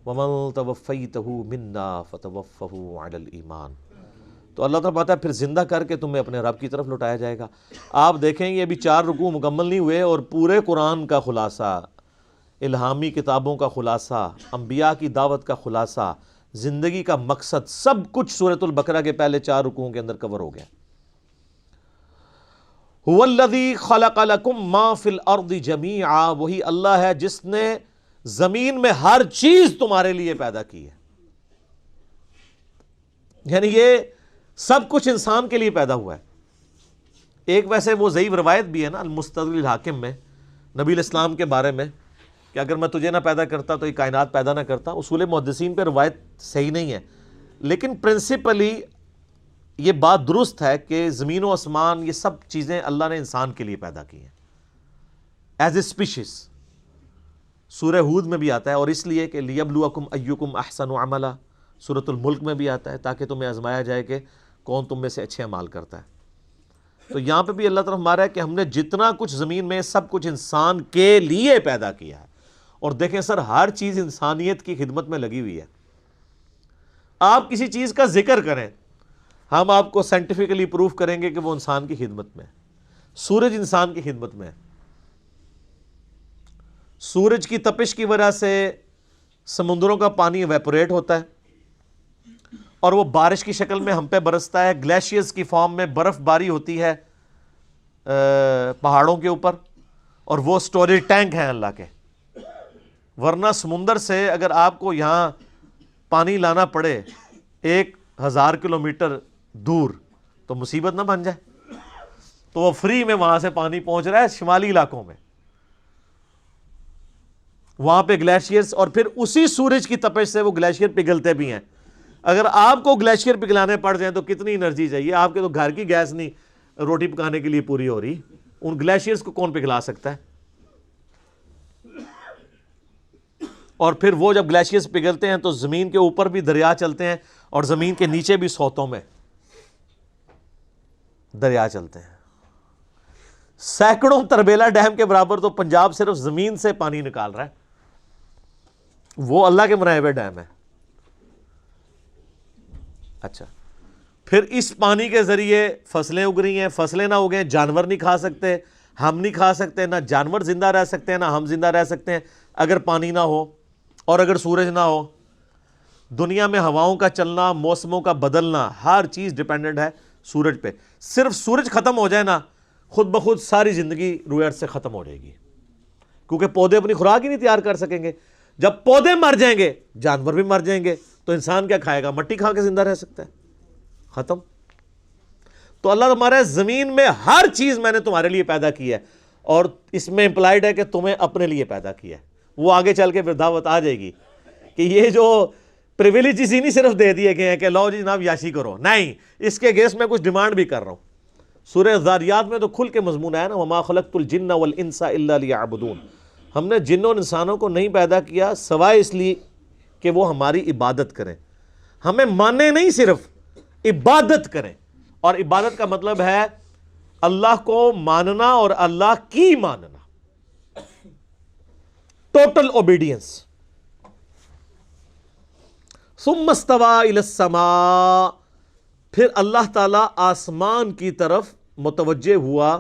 ومن توفیتہ منا فتوفہ علی الایمان۔ تو اللہ تعالیٰ بتا ہے پھر زندہ کر کے تمہیں اپنے رب کی طرف لوٹایا جائے گا۔ آپ دیکھیں یہ ابھی 4 رکوع مکمل نہیں ہوئے اور پورے قرآن کا خلاصہ، الہامی کتابوں کا خلاصہ، انبیاء کی دعوت کا خلاصہ، زندگی کا مقصد، سب کچھ سورۃ البقرہ کے پہلے 4 رکوعوں کے اندر کور ہو گیا۔ هو الذی خلق لکم ما فی الارض جمیعا، وہی اللہ ہے جس نے زمین میں ہر چیز تمہارے لیے پیدا کی ہے، یعنی یہ سب کچھ انسان کے لیے پیدا ہوا ہے۔ ایک ویسے وہ ضعیف روایت بھی ہے نا المستدرک الحاکم میں نبی الاسلام کے بارے میں کہ اگر میں تجھے نہ پیدا کرتا تو یہ کائنات پیدا نہ کرتا۔ اصول محدثین پہ روایت صحیح نہیں ہے، لیکن پرنسپلی یہ بات درست ہے کہ زمین و آسمان یہ سب چیزیں اللہ نے انسان کے لیے پیدا کی ہیں ایز اے اسپیشیز۔ سورہ ہود میں بھی آتا ہے، اور اس لیے کہ لیبلوکم ایکم احسن عملا، سورۃ الملک میں بھی آتا ہے تاکہ تمہیں آزمایا جائے کہ کون تم میں سے اچھے اعمال کرتا ہے۔ تو یہاں پہ بھی اللہ تعالیٰ ہمارا ہے کہ ہم نے جتنا کچھ زمین میں سب کچھ انسان کے لیے پیدا کیا ہے، اور دیکھیں سر ہر چیز انسانیت کی خدمت میں لگی ہوئی ہے۔ آپ کسی چیز کا ذکر کریں، ہم آپ کو سائنٹیفکلی پروف کریں گے کہ وہ انسان کی خدمت میں ہے۔ سورج انسان کی خدمت میں ہے، سورج کی تپش کی وجہ سے سمندروں کا پانی ایویپوریٹ ہوتا ہے اور وہ بارش کی شکل میں ہم پہ برستا ہے، گلیشیئرز کی فارم میں برف باری ہوتی ہے پہاڑوں کے اوپر، اور وہ سٹوریج ٹینک ہیں اللہ کے۔ ورنہ سمندر سے اگر آپ کو یہاں پانی لانا پڑے 1000 کلومیٹر دور تو مصیبت نہ بن جائے۔ تو وہ فری میں وہاں سے پانی پہنچ رہا ہے شمالی علاقوں میں، وہاں پہ گلیشیئرز، اور پھر اسی سورج کی تپش سے وہ گلیشیئر پگھلتے بھی ہیں۔ اگر آپ کو گلیشیئر پگھلانے پڑ جائیں تو کتنی انرجی چاہیے؟ آپ کے تو گھر کی گیس نہیں روٹی پکانے کے لیے پوری ہو رہی، ان گلیشیئرز کو کون پگھلا سکتا ہے؟ اور پھر وہ جب گلیشیئرز پگھلتے ہیں تو زمین کے اوپر بھی دریا چلتے ہیں اور زمین کے نیچے بھی سوتوں میں دریا چلتے ہیں۔ سینکڑوں تربیلا ڈیم کے برابر تو پنجاب صرف زمین سے پانی نکال رہا ہے، وہ اللہ کے بنائے ہوئے ڈیم ہے۔ اچھا، پھر اس پانی کے ذریعے فصلیں اگ رہی ہیں، فصلیں نہ اگیں جانور نہیں کھا سکتے، ہم نہیں کھا سکتے، نہ جانور زندہ رہ سکتے ہیں نہ ہم زندہ رہ سکتے ہیں اگر پانی نہ ہو اور اگر سورج نہ ہو۔ دنیا میں ہواؤں کا چلنا، موسموں کا بدلنا، ہر چیز ڈیپینڈنٹ ہے سورج پہ۔ صرف سورج ختم ہو جائے نا، خود بخود ساری زندگی روئے ارض سے ختم ہو جائے گی، کیونکہ پودے اپنی خوراک ہی نہیں تیار کر سکیں گے۔ جب پودے مر جائیں گے جانور بھی مر جائیں گے، تو انسان کیا کھائے گا؟ مٹی کھا کے زندہ رہ سکتا ہے؟ ختم۔ تو اللہ تمہارے زمین میں ہر چیز میں نے تمہارے لیے پیدا کی ہے، اور اس میں امپلائڈ ہے کہ تمہیں اپنے لیے پیدا کیا ہے۔ وہ آگے چل کے پھر دعوت آ جائے گی کہ یہ جو پریویلیجز ہی نہیں صرف دے دیے گئے ہیں کہ لو جی جناب یاشی کرو، نہیں، اس کے گیس میں کچھ ڈیمانڈ بھی کر رہا ہوں۔ سورہ ذاریات میں تو کھل کے مضمون ہے نا، وما خلقت الجن والانس الا لیعبدون۔ ہم نے جنوں اور انسانوں کو نہیں پیدا کیا سوائے اس لیے کہ وہ ہماری عبادت کریں، ہمیں مانیں نہیں، صرف عبادت کریں۔ اور عبادت کا مطلب ہے اللہ کو ماننا اور اللہ کی ماننا، ٹوٹل اوبیڈینس۔ ثم استوى الى السماء، پھر اللہ تعالیٰ آسمان کی طرف متوجہ ہوا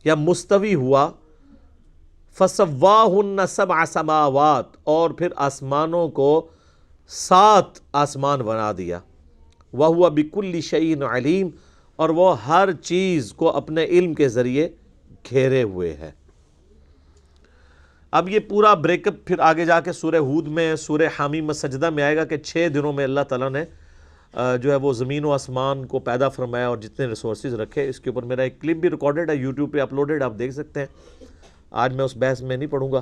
یا مستوی ہوا، فسواہن 7 سماوات، اور پھر آسمانوں کو 7 آسمان بنا دیا، وَهُوَ بِكُلِّ شَيْءٍ عَلِيمٌ، اور وہ ہر چیز کو اپنے علم کے ذریعے گھیرے ہوئے ہے۔ اب یہ پورا بریک اپ پھر آگے جا کے سورہ ہود میں، سورہ حامیم السجدہ میں آئے گا کہ 6 دنوں میں اللہ تعالیٰ نے جو ہے وہ زمین و آسمان کو پیدا فرمایا اور جتنے ریسورسز رکھے۔ اس کے اوپر میرا ایک کلپ بھی ریکارڈڈ ہے، یوٹیوب پہ اپلوڈڈ، آپ دیکھ سکتے ہیں۔ آج میں اس بحث میں نہیں پڑھوں گا۔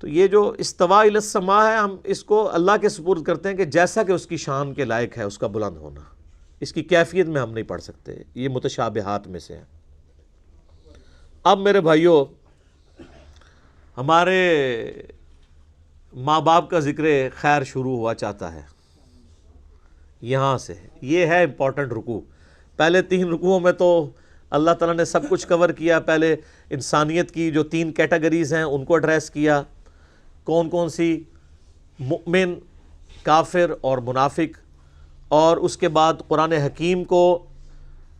تو یہ جو استوا الی السماء ہے، ہم اس کو اللہ کے سپرد کرتے ہیں کہ جیسا کہ اس کی شان کے لائق ہے، اس کا بلند ہونا، اس کی کیفیت میں ہم نہیں پڑھ سکتے، یہ متشابہات میں سے ہے۔ اب میرے بھائیوں، ہمارے ماں باپ کا ذکر خیر شروع ہوا چاہتا ہے یہاں سے۔ یہ ہے امپورٹنٹ رکوع۔ پہلے 3 رکوعوں میں تو اللہ تعالیٰ نے سب کچھ کور کیا۔ پہلے انسانیت کی جو 3 کیٹیگریز ہیں ان کو ایڈریس کیا، کون کون سی؟ مؤمن، کافر اور منافق۔ اور اس کے بعد قرآن حکیم کو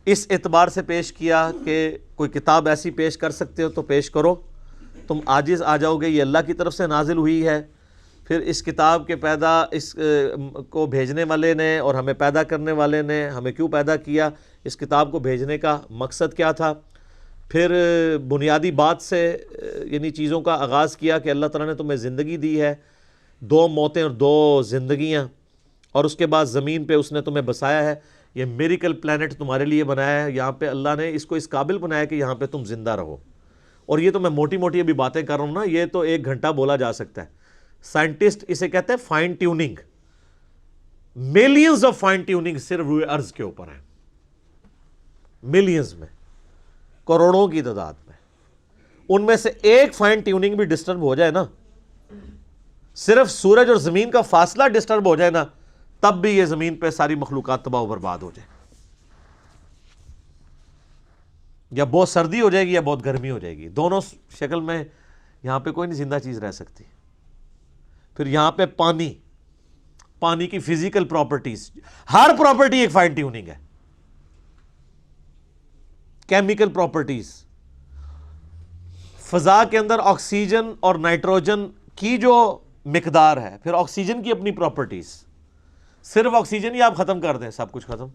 اس اعتبار سے پیش کیا کہ کوئی کتاب ایسی پیش کر سکتے ہو تو پیش کرو، تم عاجز آ جاؤ گے، یہ اللہ کی طرف سے نازل ہوئی ہے۔ پھر اس کتاب کے اس کو بھیجنے والے نے اور ہمیں پیدا کرنے والے نے ہمیں کیوں پیدا کیا، اس کتاب کو بھیجنے کا مقصد کیا تھا۔ پھر بنیادی بات سے یعنی چیزوں کا آغاز کیا کہ اللہ تعالیٰ نے تمہیں زندگی دی ہے، 2 موتیں اور 2 زندگیاں، اور اس کے بعد زمین پہ اس نے تمہیں بسایا ہے، یہ میریکل پلانٹ تمہارے لیے بنایا ہے، یہاں پہ اللہ نے اس کو اس قابل بنایا کہ یہاں پہ تم زندہ رہو۔ اور یہ تو میں موٹی موٹی ابھی باتیں کر رہا ہوں نا، یہ تو 1 گھنٹہ بولا جا سکتا ہے۔ سائنٹسٹ اسے کہتے ہیں fine tuning, millions of fine tuning صرف روئے ارض کے اوپر ہیں، ملینز میں، کروڑوں کی تعداد میں۔ ان میں سے ایک فائن ٹیوننگ بھی ڈسٹرب ہو جائے نا، صرف سورج اور زمین کا فاصلہ ڈسٹرب ہو جائے نا، تب بھی یہ زمین پہ ساری مخلوقات تباہ و برباد ہو جائے، یا بہت سردی ہو جائے گی یا بہت گرمی ہو جائے گی، دونوں شکل میں یہاں پہ کوئی نہیں زندہ چیز رہ سکتی۔ پھر یہاں پہ پانی کی فزیکل پراپرٹیز، ہر پراپرٹی ایک فائن ٹیوننگ ہے، کیمیکل پراپرٹیز، فضا کے اندر آکسیجن اور نائٹروجن کی جو مقدار ہے، پھر آکسیجن کی اپنی پراپرٹیز، صرف آکسیجن ہی آپ ختم کر دیں سب کچھ ختم۔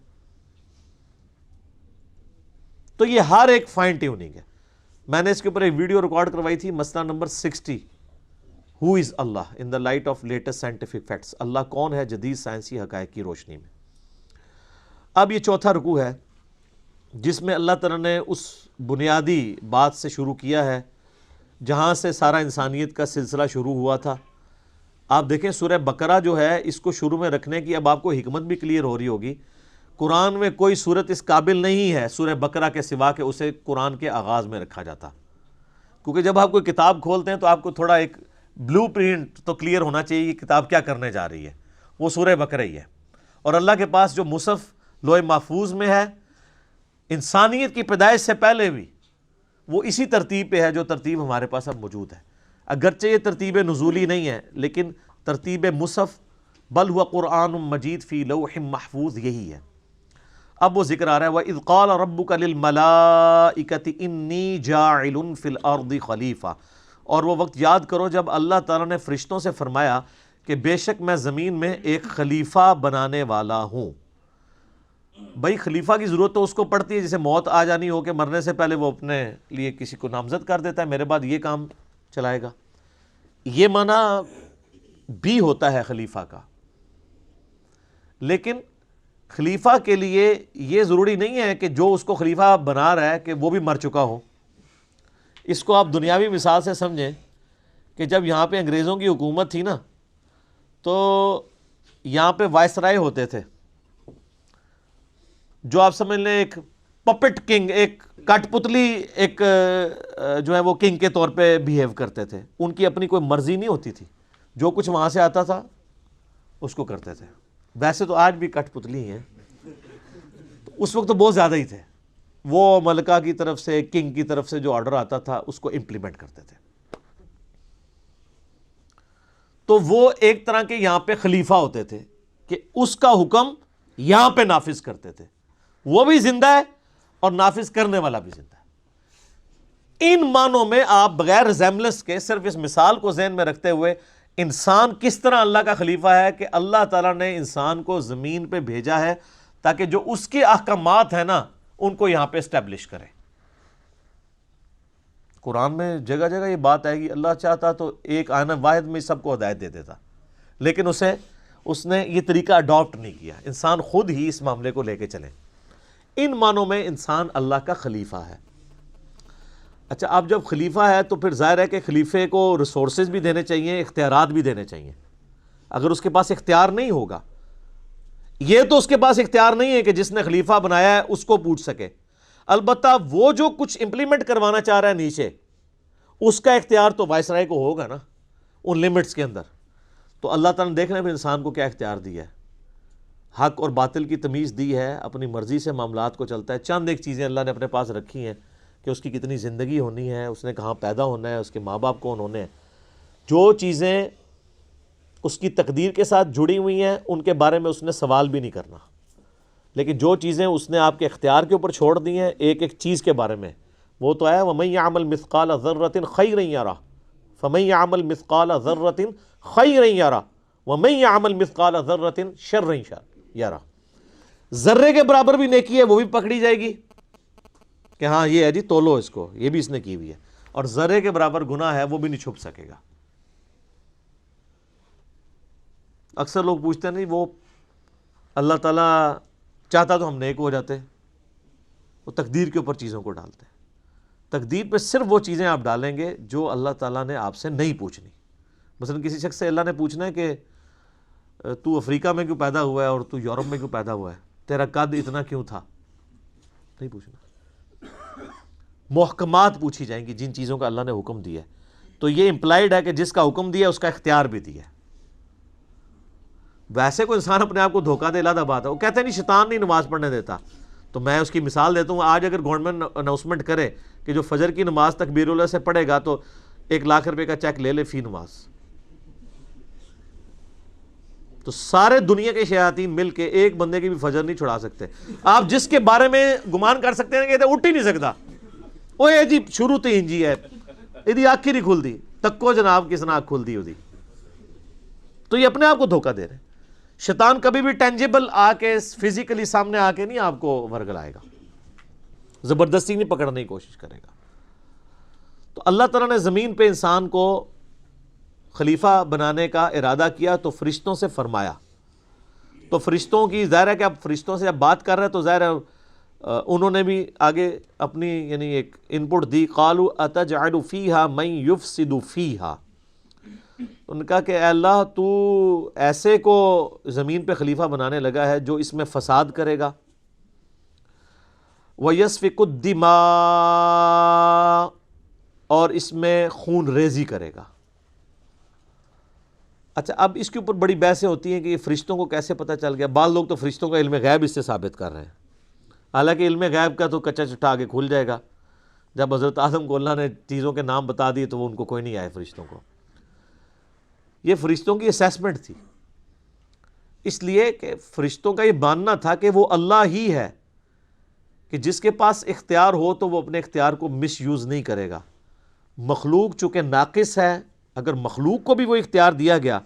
تو یہ ہر ایک فائن ٹیوننگ ہے۔ میں نے اس کے اوپر ایک ویڈیو ریکارڈ کروائی تھی، مسئلہ number 60، who is Allah in the light of latest scientific facts, Allah کون ہے جدید سائنسی حقائق کی روشنی میں۔ اب یہ چوتھا رکوع ہے جس میں اللہ تعالیٰ نے اس بنیادی بات سے شروع کیا ہے جہاں سے سارا انسانیت کا سلسلہ شروع ہوا تھا۔ آپ دیکھیں سورہ بقرہ جو ہے، اس کو شروع میں رکھنے کی اب آپ کو حکمت بھی کلیئر ہو رہی ہوگی۔ قرآن میں کوئی صورت اس قابل نہیں ہے سورہ بقرہ کے سوا کہ اسے قرآن کے آغاز میں رکھا جاتا، کیونکہ جب آپ کوئی کتاب کھولتے ہیں تو آپ کو تھوڑا ایک بلو پرنٹ تو کلیئر ہونا چاہیے یہ کتاب کیا کرنے جا رہی ہے، وہ سورہ بقرہ ہی ہے۔ اور اللہ کے پاس جو مصحف لوح محفوظ میں ہے، انسانیت کی پیدائش سے پہلے بھی وہ اسی ترتیب پہ ہے جو ترتیب ہمارے پاس اب موجود ہے، اگرچہ یہ ترتیب نزولی نہیں ہے لیکن ترتیب مصحف بل ہوا قرآن مجید فی لوح محفوظ یہی ہے۔ اب وہ ذکر آ رہا ہے وَإِذْ قَالَ رَبُّكَ لِلْمَلَائِكَةِ إِنِّي جَاعِلٌ فِي الْأَرْضِ خَلِيفَةً، اور وہ وقت یاد کرو جب اللہ تعالیٰ نے فرشتوں سے فرمایا کہ بے شک میں زمین میں ایک خلیفہ بنانے والا ہوں۔ بھائی خلیفہ کی ضرورت تو اس کو پڑتی ہے جسے موت آ جانی ہو، کہ مرنے سے پہلے وہ اپنے لیے کسی کو نامزد کر دیتا ہے، میرے بعد یہ کام چلائے گا، یہ معنی بھی ہوتا ہے خلیفہ کا۔ لیکن خلیفہ کے لیے یہ ضروری نہیں ہے کہ جو اس کو خلیفہ بنا رہا ہے کہ وہ بھی مر چکا ہو۔ اس کو آپ دنیاوی مثال سے سمجھیں کہ جب یہاں پہ انگریزوں کی حکومت تھی نا، تو یہاں پہ وائسرائے ہوتے تھے جو آپ سمجھ لیں ایک پپٹ کنگ، ایک کٹ پتلی ایک جو ہے وہ کنگ کے طور پہ بیہیو کرتے تھے، ان کی اپنی کوئی مرضی نہیں ہوتی تھی، جو کچھ وہاں سے آتا تھا اس کو کرتے تھے۔ ویسے تو آج بھی کٹ پتلی ہیں، تو اس وقت تو بہت زیادہ ہی تھے، وہ ملکہ کی طرف سے کنگ کی طرف سے جو آرڈر آتا تھا اس کو امپلیمنٹ کرتے تھے۔ تو وہ ایک طرح کے یہاں پہ خلیفہ ہوتے تھے کہ اس کا حکم یہاں پہ نافذ کرتے تھے، وہ بھی زندہ ہے اور نافذ کرنے والا بھی زندہ ہے۔ ان معنوں میں آپ بغیر ریزیمبلنس کے صرف اس مثال کو ذہن میں رکھتے ہوئے انسان کس طرح اللہ کا خلیفہ ہے کہ اللہ تعالیٰ نے انسان کو زمین پہ بھیجا ہے تاکہ جو اس کے احکامات ہیں نا ان کو یہاں پہ اسٹیبلش کرے۔ قرآن میں جگہ جگہ یہ بات آئے گی، اللہ چاہتا تو ایک آیت واحد میں سب کو ہدایت دے دیتا، لیکن اس نے یہ طریقہ اڈاپٹ نہیں کیا، انسان خود ہی اس معاملے کو لے کے چلے۔ ان معنوں میں انسان اللہ کا خلیفہ ہے۔ اچھا، اب جب خلیفہ ہے تو پھر ظاہر ہے کہ خلیفے کو ریسورسز بھی دینے چاہیے، اختیارات بھی دینے چاہیے۔ اگر اس کے پاس اختیار نہیں ہوگا، یہ تو اس کے پاس اختیار نہیں ہے کہ جس نے خلیفہ بنایا ہے اس کو پوچھ سکے، البتہ وہ جو کچھ امپلیمنٹ کروانا چاہ رہا ہے نیچے، اس کا اختیار تو وائسرائے کو ہوگا نا ان لمٹس کے اندر۔ تو اللہ تعالیٰ نے دیکھنا ہے انسان کو کیا اختیار دیا ہے، حق اور باطل کی تمیز دی ہے، اپنی مرضی سے معاملات کو چلتا ہے۔ چند ایک چیزیں اللہ نے اپنے پاس رکھی ہیں کہ اس کی کتنی زندگی ہونی ہے، اس نے کہاں پیدا ہونا ہے، اس کے ماں باپ کون ہونے ہیں، جو چیزیں اس کی تقدیر کے ساتھ جڑی ہوئی ہیں ان کے بارے میں اس نے سوال بھی نہیں کرنا۔ لیکن جو چیزیں اس نے آپ کے اختیار کے اوپر چھوڑ دی ہیں ایک ایک چیز کے بارے میں، وہ تو ہے وَمَن يَعْمَلْ مِثْقَالَ ذَرَّةٍ خَيْرًا يَرَهُ فَمَن يَعْمَلْ مِثْقَالَ ذَرَّةٍ خَيْرًا يَرَهُ وَمَن يَعْمَلْ مِثْقَالَ ذَرَّةٍ شَرًّا يَرَهُ۔ ذرے کے برابر بھی نیکی ہے وہ بھی پکڑی جائے گی کہ ہاں یہ ہے جی تولو اس کو، یہ بھی اس نے کی ہوئی ہے، اور ذرے کے برابر گناہ ہے وہ بھی نہیں چھپ سکے گا۔ اکثر لوگ پوچھتے ہیں نہیں وہ اللہ تعالیٰ چاہتا تو ہم نیک ہو جاتے، وہ تقدیر کے اوپر چیزوں کو ڈالتے ہیں۔ تقدیر پہ صرف وہ چیزیں آپ ڈالیں گے جو اللہ تعالیٰ نے آپ سے نہیں پوچھنی۔ مثلا کسی شخص سے اللہ نے پوچھنا ہے کہ تو افریقہ میں کیوں پیدا ہوا ہے اور تو یورپ میں کیوں پیدا ہوا ہے، تیرا قد اتنا کیوں تھا، نہیں پوچھنا۔ محکمات پوچھی جائیں گی جن چیزوں کا اللہ نے حکم دیا ہے، تو یہ امپلائڈ ہے کہ جس کا حکم دیا اس کا اختیار بھی دیا ہے۔ ویسے کوئی انسان اپنے آپ کو دھوکہ دے علیحدہ بات ہے، وہ کہتے ہیں نہیں شیطان نہیں نماز پڑھنے دیتا، تو میں اس کی مثال دیتا ہوں۔ آج اگر گورنمنٹ اناؤنسمنٹ کرے کہ جو فجر کی نماز تکبیر اللہ سے پڑھے گا تو 1,00,000 روپے کا چیک لے لے فی نماز، تو سارے دنیا کے شیاطین مل کے ایک بندے کی بھی فجر نہیں چھڑا سکتے۔ آپ جس کے بارے میں گمان کر سکتے ہیں کہ اٹھ ہی نہیں سکتا، وہ یہ جی شروع تو انجی ہے یہ آنکھ ہی نہیں کھل دی، تکو جناب کس نے آنکھ کھل دی ہوتی، تو یہ اپنے آپ کو دھوکہ دے رہے ہیں۔ شیطان کبھی بھی ٹینجیبل آ کے فزیکلی سامنے آ کے نہیں آپ کو ورگلائے گا، زبردستی نہیں پکڑنے کی کوشش کرے گا۔ تو اللہ تعالیٰ نے زمین پہ انسان کو خلیفہ بنانے کا ارادہ کیا تو فرشتوں سے فرمایا، تو فرشتوں کی ظاہر ہے کہ اب فرشتوں سے جب بات کر رہے ہیں تو ظاہر ہے انہوں نے بھی آگے اپنی یعنی ایک ان پٹ دی، قالوا اتجعل فیہا من یفسد فیہا، ان کا کہ اے اللہ تو ایسے کو زمین پہ خلیفہ بنانے لگا ہے جو اس میں فساد کرے گا، وَيَسْفِكُ الدِّمَاء، اور اس میں خون ریزی کرے گا۔ اچھا اب اس کے اوپر بڑی بحثیں ہوتی ہیں کہ یہ فرشتوں کو کیسے پتہ چل گیا۔ بعض لوگ تو فرشتوں کا علم غیب اس سے ثابت کر رہے ہیں، حالانکہ علم غیب کا تو کچا چٹا آگے کھل جائے گا۔ جب حضرت آدم کو اللہ نے چیزوں کے نام بتا دیے تو وہ ان کو کوئی نہیں آئے فرشتوں کو۔ یہ فرشتوں کی اسیسمنٹ تھی، اس لیے کہ فرشتوں کا یہ ماننا تھا کہ وہ اللہ ہی ہے، کہ جس کے پاس اختیار ہو تو وہ اپنے اختیار کو مس یوز نہیں کرے گا۔ مخلوق چونکہ ناقص ہے، اگر مخلوق کو بھی وہ اختیار دیا گیا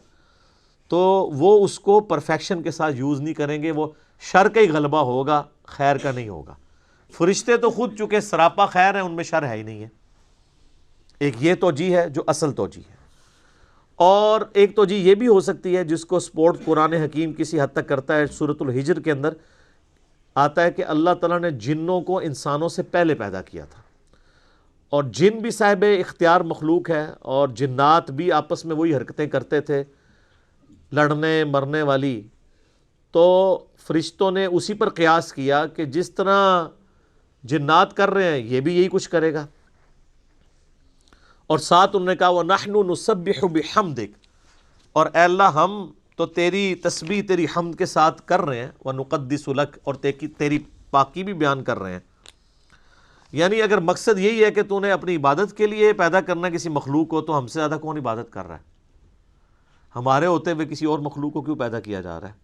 تو وہ اس کو پرفیکشن کے ساتھ یوز نہیں کریں گے، وہ شر کا ہی غلبہ ہوگا، خیر کا نہیں ہوگا۔ فرشتے تو خود چونکہ سراپا خیر ہیں، ان میں شر ہے ہی نہیں ہے۔ ایک یہ توجیہ ہے جو اصل توجیہ ہے، اور ایک توجیہ یہ بھی ہو سکتی ہے جس کو سپورٹ قرآن حکیم کسی حد تک کرتا ہے۔ سورۃ الحجر کے اندر آتا ہے کہ اللہ تعالیٰ نے جنوں کو انسانوں سے پہلے پیدا کیا تھا، اور جن بھی صاحب اختیار مخلوق ہے، اور جنات بھی آپس میں وہی حرکتیں کرتے تھے لڑنے مرنے والی، تو فرشتوں نے اسی پر قیاس کیا کہ جس طرح جنات کر رہے ہیں یہ بھی یہی کچھ کرے گا، اور ساتھ انہوں نے کہا وَنَحْنُ نُسَبِّحُ بِحَمْدِكَ، اور اے اللہ ہم تو تیری تسبیح تیری حمد کے ساتھ کر رہے ہیں، وَنُقَدِّسُ لَكَ، اور تیری پاکی بھی بیان کر رہے ہیں۔ یعنی اگر مقصد یہی ہے کہ تو نے اپنی عبادت کے لیے پیدا کرنا کسی مخلوق کو، تو ہم سے زیادہ کون عبادت کر رہا ہے؟ ہمارے ہوتے ہوئے کسی اور مخلوق کو کیوں پیدا کیا جا رہا ہے؟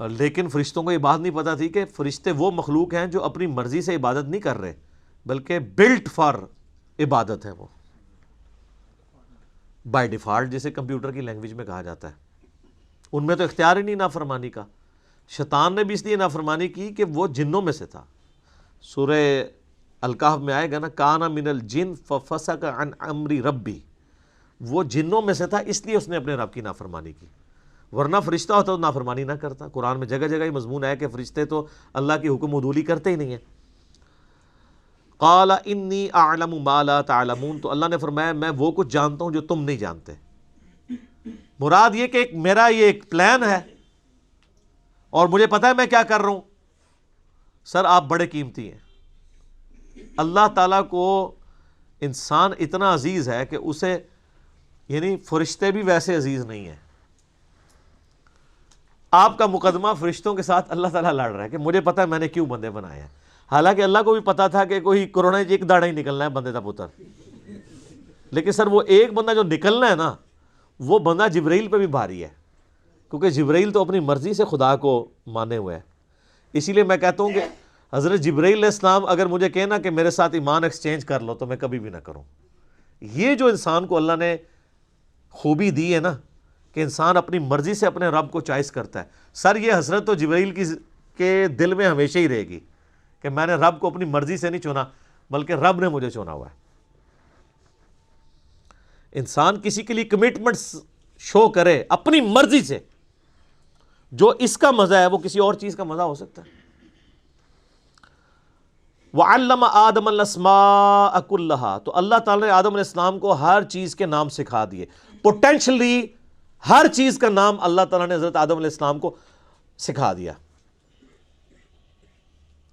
لیکن فرشتوں کو یہ بات نہیں پتہ تھی کہ فرشتے وہ مخلوق ہیں جو اپنی مرضی سے عبادت نہیں کر رہے، بلکہ بلٹ فار عبادت ہے، وہ بائی ڈیفالٹ جسے کمپیوٹر کی لینگویج میں کہا جاتا ہے۔ ان میں تو اختیار ہی نہیں نافرمانی کا۔ شیطان نے بھی اس لیے نافرمانی کی کہ وہ جنوں میں سے تھا۔ سورہ الکہف میں آئے گا نا، کان من الجن ففسق عن امر ربی، وہ جنوں میں سے تھا اس لیے اس نے اپنے رب کی نافرمانی کی، ورنہ فرشتہ ہوتا تو نافرمانی نہ کرتا۔ قرآن میں جگہ جگہ یہ مضمون ہے کہ فرشتے تو اللہ کی حکم عدولی کرتے ہی نہیں ہیں۔ قال انی اعلم ما لا تعلمون، تو اللہ نے فرمایا میں وہ کچھ جانتا ہوں جو تم نہیں جانتے۔ مراد یہ کہ میرا یہ ایک پلان ہے اور مجھے پتا ہے میں کیا کر رہا ہوں۔ سر آپ بڑے قیمتی ہیں، اللہ تعالیٰ کو انسان اتنا عزیز ہے کہ اسے یعنی فرشتے بھی ویسے عزیز نہیں ہیں۔ آپ کا مقدمہ فرشتوں کے ساتھ اللہ تعالیٰ لڑ رہا ہے کہ مجھے پتا ہے میں نے کیوں بندے بنائے ہیں، حالانکہ اللہ کو بھی پتا تھا کہ کوئی کورونا ایک داڑا ہی نکلنا ہے بندے کا پتر، لیکن سر وہ ایک بندہ جو نکلنا ہے نا، وہ بندہ جبرائیل پہ بھی بھاری ہے، کیونکہ جبرائیل تو اپنی مرضی سے خدا کو مانے ہوئے ہے. اسی لیے میں کہتا ہوں کہ حضرت جبرائیل علیہ السلام اگر مجھے کہنا کہ میرے ساتھ ایمان ایکسچینج کر لو تو میں کبھی بھی نہ کروں. یہ جو انسان کو اللہ نے خوبی دی ہے نا کہ انسان اپنی مرضی سے اپنے رب کو چوائس کرتا ہے. سر یہ حسرت تو جبرائیل کے دل میں ہمیشہ ہی رہے گی کہ میں نے رب کو اپنی مرضی سے نہیں چنا بلکہ رب نے مجھے چنا ہوا ہے. انسان کسی کے لیے کمٹمنٹ شو کرے اپنی مرضی سے، جو اس کا مزہ ہے وہ کسی اور چیز کا مزہ ہو سکتا ہے. وَعَلَّمَ آدَمَ الْأَسْمَاءَ كُلَّهَا، تو اللہ تعالیٰ نے آدم علیہ السلام کو ہر چیز کے نام سکھا دیے. پوٹینشلی ہر چیز کا نام اللہ تعالیٰ نے حضرت آدم علیہ السلام کو سکھا دیا.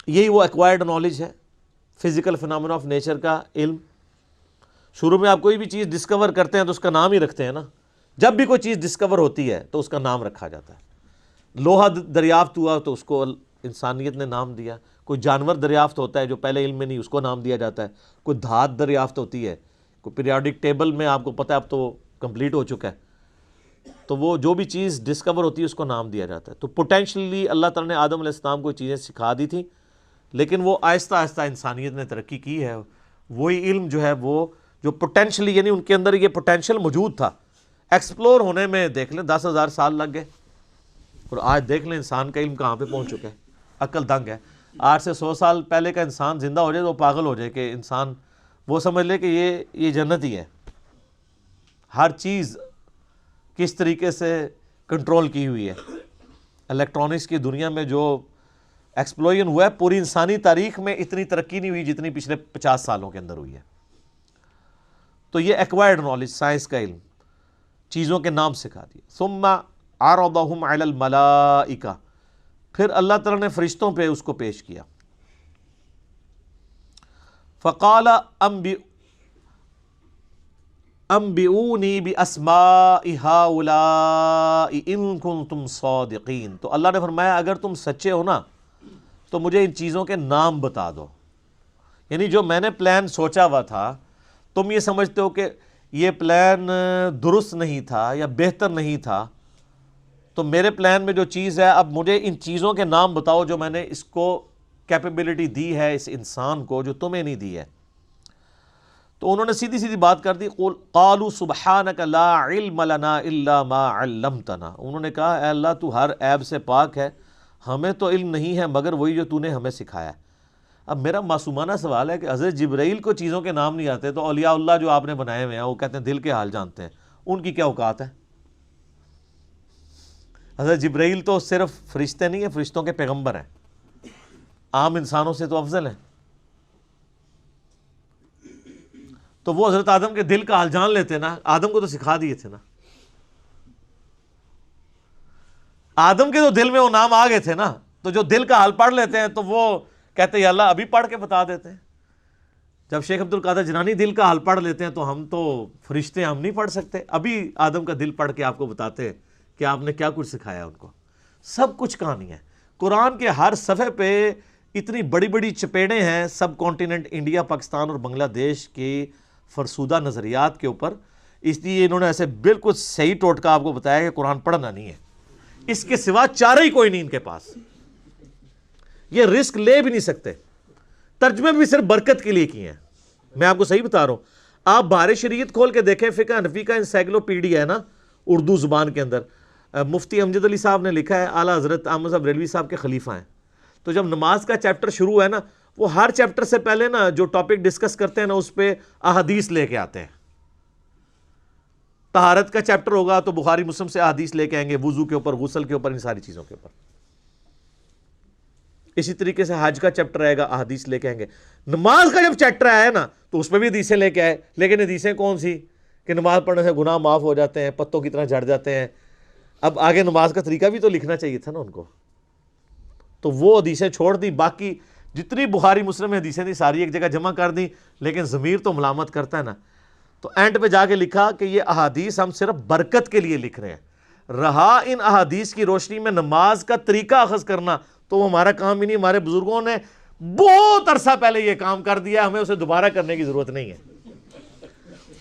یہی وہ ایکوائرڈ نالج ہے، فزیکل فینامنا آف نیچر کا علم. شروع میں آپ کوئی بھی چیز ڈسکور کرتے ہیں تو اس کا نام ہی رکھتے ہیں نا. جب بھی کوئی چیز ڈسکور ہوتی ہے تو اس کا نام رکھا جاتا ہے. لوہا دریافت ہوا تو اس کو انسانیت نے نام دیا. کوئی جانور دریافت ہوتا ہے جو پہلے علم میں نہیں، اس کو نام دیا جاتا ہے. کوئی دھات دریافت ہوتی ہے، کوئی پیریوڈک ٹیبل میں آپ کو پتہ ہے اب تو کمپلیٹ ہو چکا ہے، تو وہ جو بھی چیز ڈسکور ہوتی ہے اس کو نام دیا جاتا ہے. تو پوٹینشلی اللہ تعالیٰ نے آدم علیہ السلام کو چیزیں سکھا دی تھیں، لیکن وہ آہستہ آہستہ انسانیت نے ترقی کی ہے. وہی علم جو ہے وہ جو پوٹینشلی، یعنی ان کے اندر یہ پوٹینشل موجود تھا، ایکسپلور ہونے میں دیکھ لیں 10,000 سال لگ گئے. اور آج دیکھ لیں انسان کا علم کہاں پہ پہنچ چکا ہے. عقل دنگ ہے. آج سے 100 سال پہلے کا انسان زندہ ہو جائے تو وہ پاگل ہو جائے کہ انسان وہ سمجھ لے کہ یہ جنت ہی ہے. ہر چیز کس طریقے سے کنٹرول کی ہوئی ہے. الیکٹرانکس کی دنیا میں جو ایکسپلوژن ہوا ہے، پوری انسانی تاریخ میں اتنی ترقی نہیں ہوئی جتنی پچھلے 50 سالوں کے اندر ہوئی ہے. تو یہ ایکوائرڈ نالج، سائنس کا علم، چیزوں کے نام سکھا دیے. ثم عرضهم علی الملائکہ، پھر اللہ تعالیٰ نے فرشتوں پہ اس کو پیش کیا. فقال انبئونی باسماء هؤلاء ان کنتم صادقین. تو اللہ نے فرمایا اگر تم سچے ہو نا تو مجھے ان چیزوں کے نام بتا دو. یعنی جو میں نے پلان سوچا ہوا تھا، تم یہ سمجھتے ہو کہ یہ پلان درست نہیں تھا یا بہتر نہیں تھا، تو میرے پلان میں جو چیز ہے اب مجھے ان چیزوں کے نام بتاؤ جو میں نے اس کو کیپیبلٹی دی ہے اس انسان کو جو تمہیں نہیں دی ہے. تو انہوں نے سیدھی سیدھی بات کر دی. قالوا سبحانک لا علم لنا الا ما علمتنا. انہوں نے کہا اے اللہ تو ہر عیب سے پاک ہے، ہمیں تو علم نہیں ہے مگر وہی جو تو نے ہمیں سکھایا. اب میرا معصومانہ سوال ہے کہ حضرت جبرائیل کو چیزوں کے نام نہیں آتے تو اولیاء اللہ جو آپ نے بنائے ہوئے ہیں وہ کہتے ہیں دل کے حال جانتے ہیں، ان کی کیا اوقات ہے؟ حضرت جبرائیل تو صرف فرشتے نہیں ہیں، فرشتوں کے پیغمبر ہیں، عام انسانوں سے تو افضل ہیں. تو وہ حضرت آدم کے دل کا حال جان لیتے نا. آدم کو تو سکھا دیے تھے نا. آدم کے تو دل میں وہ نام آ گئے تھے نا، تو جو دل کا حال پڑھ لیتے ہیں تو وہ کہتے ہیں یا اللہ ابھی پڑھ کے بتا دیتے ہیں. جب شیخ عبد القادر جنانی دل کا حال پڑھ لیتے ہیں تو ہم تو فرشتے ہم نہیں پڑھ سکتے. ابھی آدم کا دل پڑھ کے آپ کو بتاتے ہیں کہ آپ نے کیا کچھ سکھایا ان کو. سب کچھ کہانی ہے. قرآن کے ہر صفحے پہ اتنی بڑی بڑی چپیڑیں ہیں سب کانٹیننٹ انڈیا، پاکستان اور بنگلہ دیش کی فرسودہ نظریات کے اوپر. اس لیے انہوں نے ایسے بالکل صحیح ٹوٹکا آپ کو بتایا کہ قرآن پڑھنا نہیں ہے، اس کے سوا چارہ ہی کوئی نہیں ان کے پاس. یہ رسک لے بھی نہیں سکتے. ترجمے بھی صرف برکت کے لیے کیے ہیں. میں آپ کو صحیح بتا رہا ہوں. آپ بہار شریعت کھول کے دیکھیں، فقہ حنفی کا انسائکلوپیڈیا ہے نا اردو زبان کے اندر، مفتی امجد علی صاحب نے لکھا ہے، اعلیٰ حضرت احمد صاحب ریلوی صاحب کے خلیفہ ہیں. تو جب نماز کا چیپٹر شروع ہے نا، وہ ہر چیپٹر سے پہلے نا جو ٹاپک ڈسکس کرتے ہیں نا اس پہ احادیث لے کے آتے ہیں. طہارت کا چیپٹر ہوگا تو بخاری مسلم سے احادیث لے کے آئیں گے، وضو کے اوپر، غسل کے اوپر، ان ساری چیزوں کے اوپر. اسی طریقے سے حج کا چیپٹر آئے گا، احادیث لے کے آئیں گے. نماز کا جب چیپٹر آیا نا تو اس پہ بھی حدیثیں لے کے آئے، لیکن حدیثیں کون سی کہ نماز پڑھنے سے گناہ معاف ہو جاتے ہیں، پتوں کی طرح جھڑ جاتے ہیں. اب آگے نماز کا طریقہ بھی تو لکھنا چاہیے تھا نا ان کو. تو وہ حدیثیں چھوڑ دی، باقی جتنی بخاری مسلم میں حدیثیں تھیں ساری ایک جگہ جمع کر دیں، لیکن ضمیر تو ملامت کرتا ہے نا. تو اینڈ پہ جا کے لکھا کہ یہ احادیث ہم صرف برکت کے لیے لکھ رہے ہیں، رہا ان احادیث کی روشنی میں نماز کا طریقہ اخذ کرنا تو وہ ہمارا کام ہی نہیں. ہمارے بزرگوں نے بہت عرصہ پہلے یہ کام کر دیا، ہمیں اسے دوبارہ کرنے کی ضرورت نہیں ہے.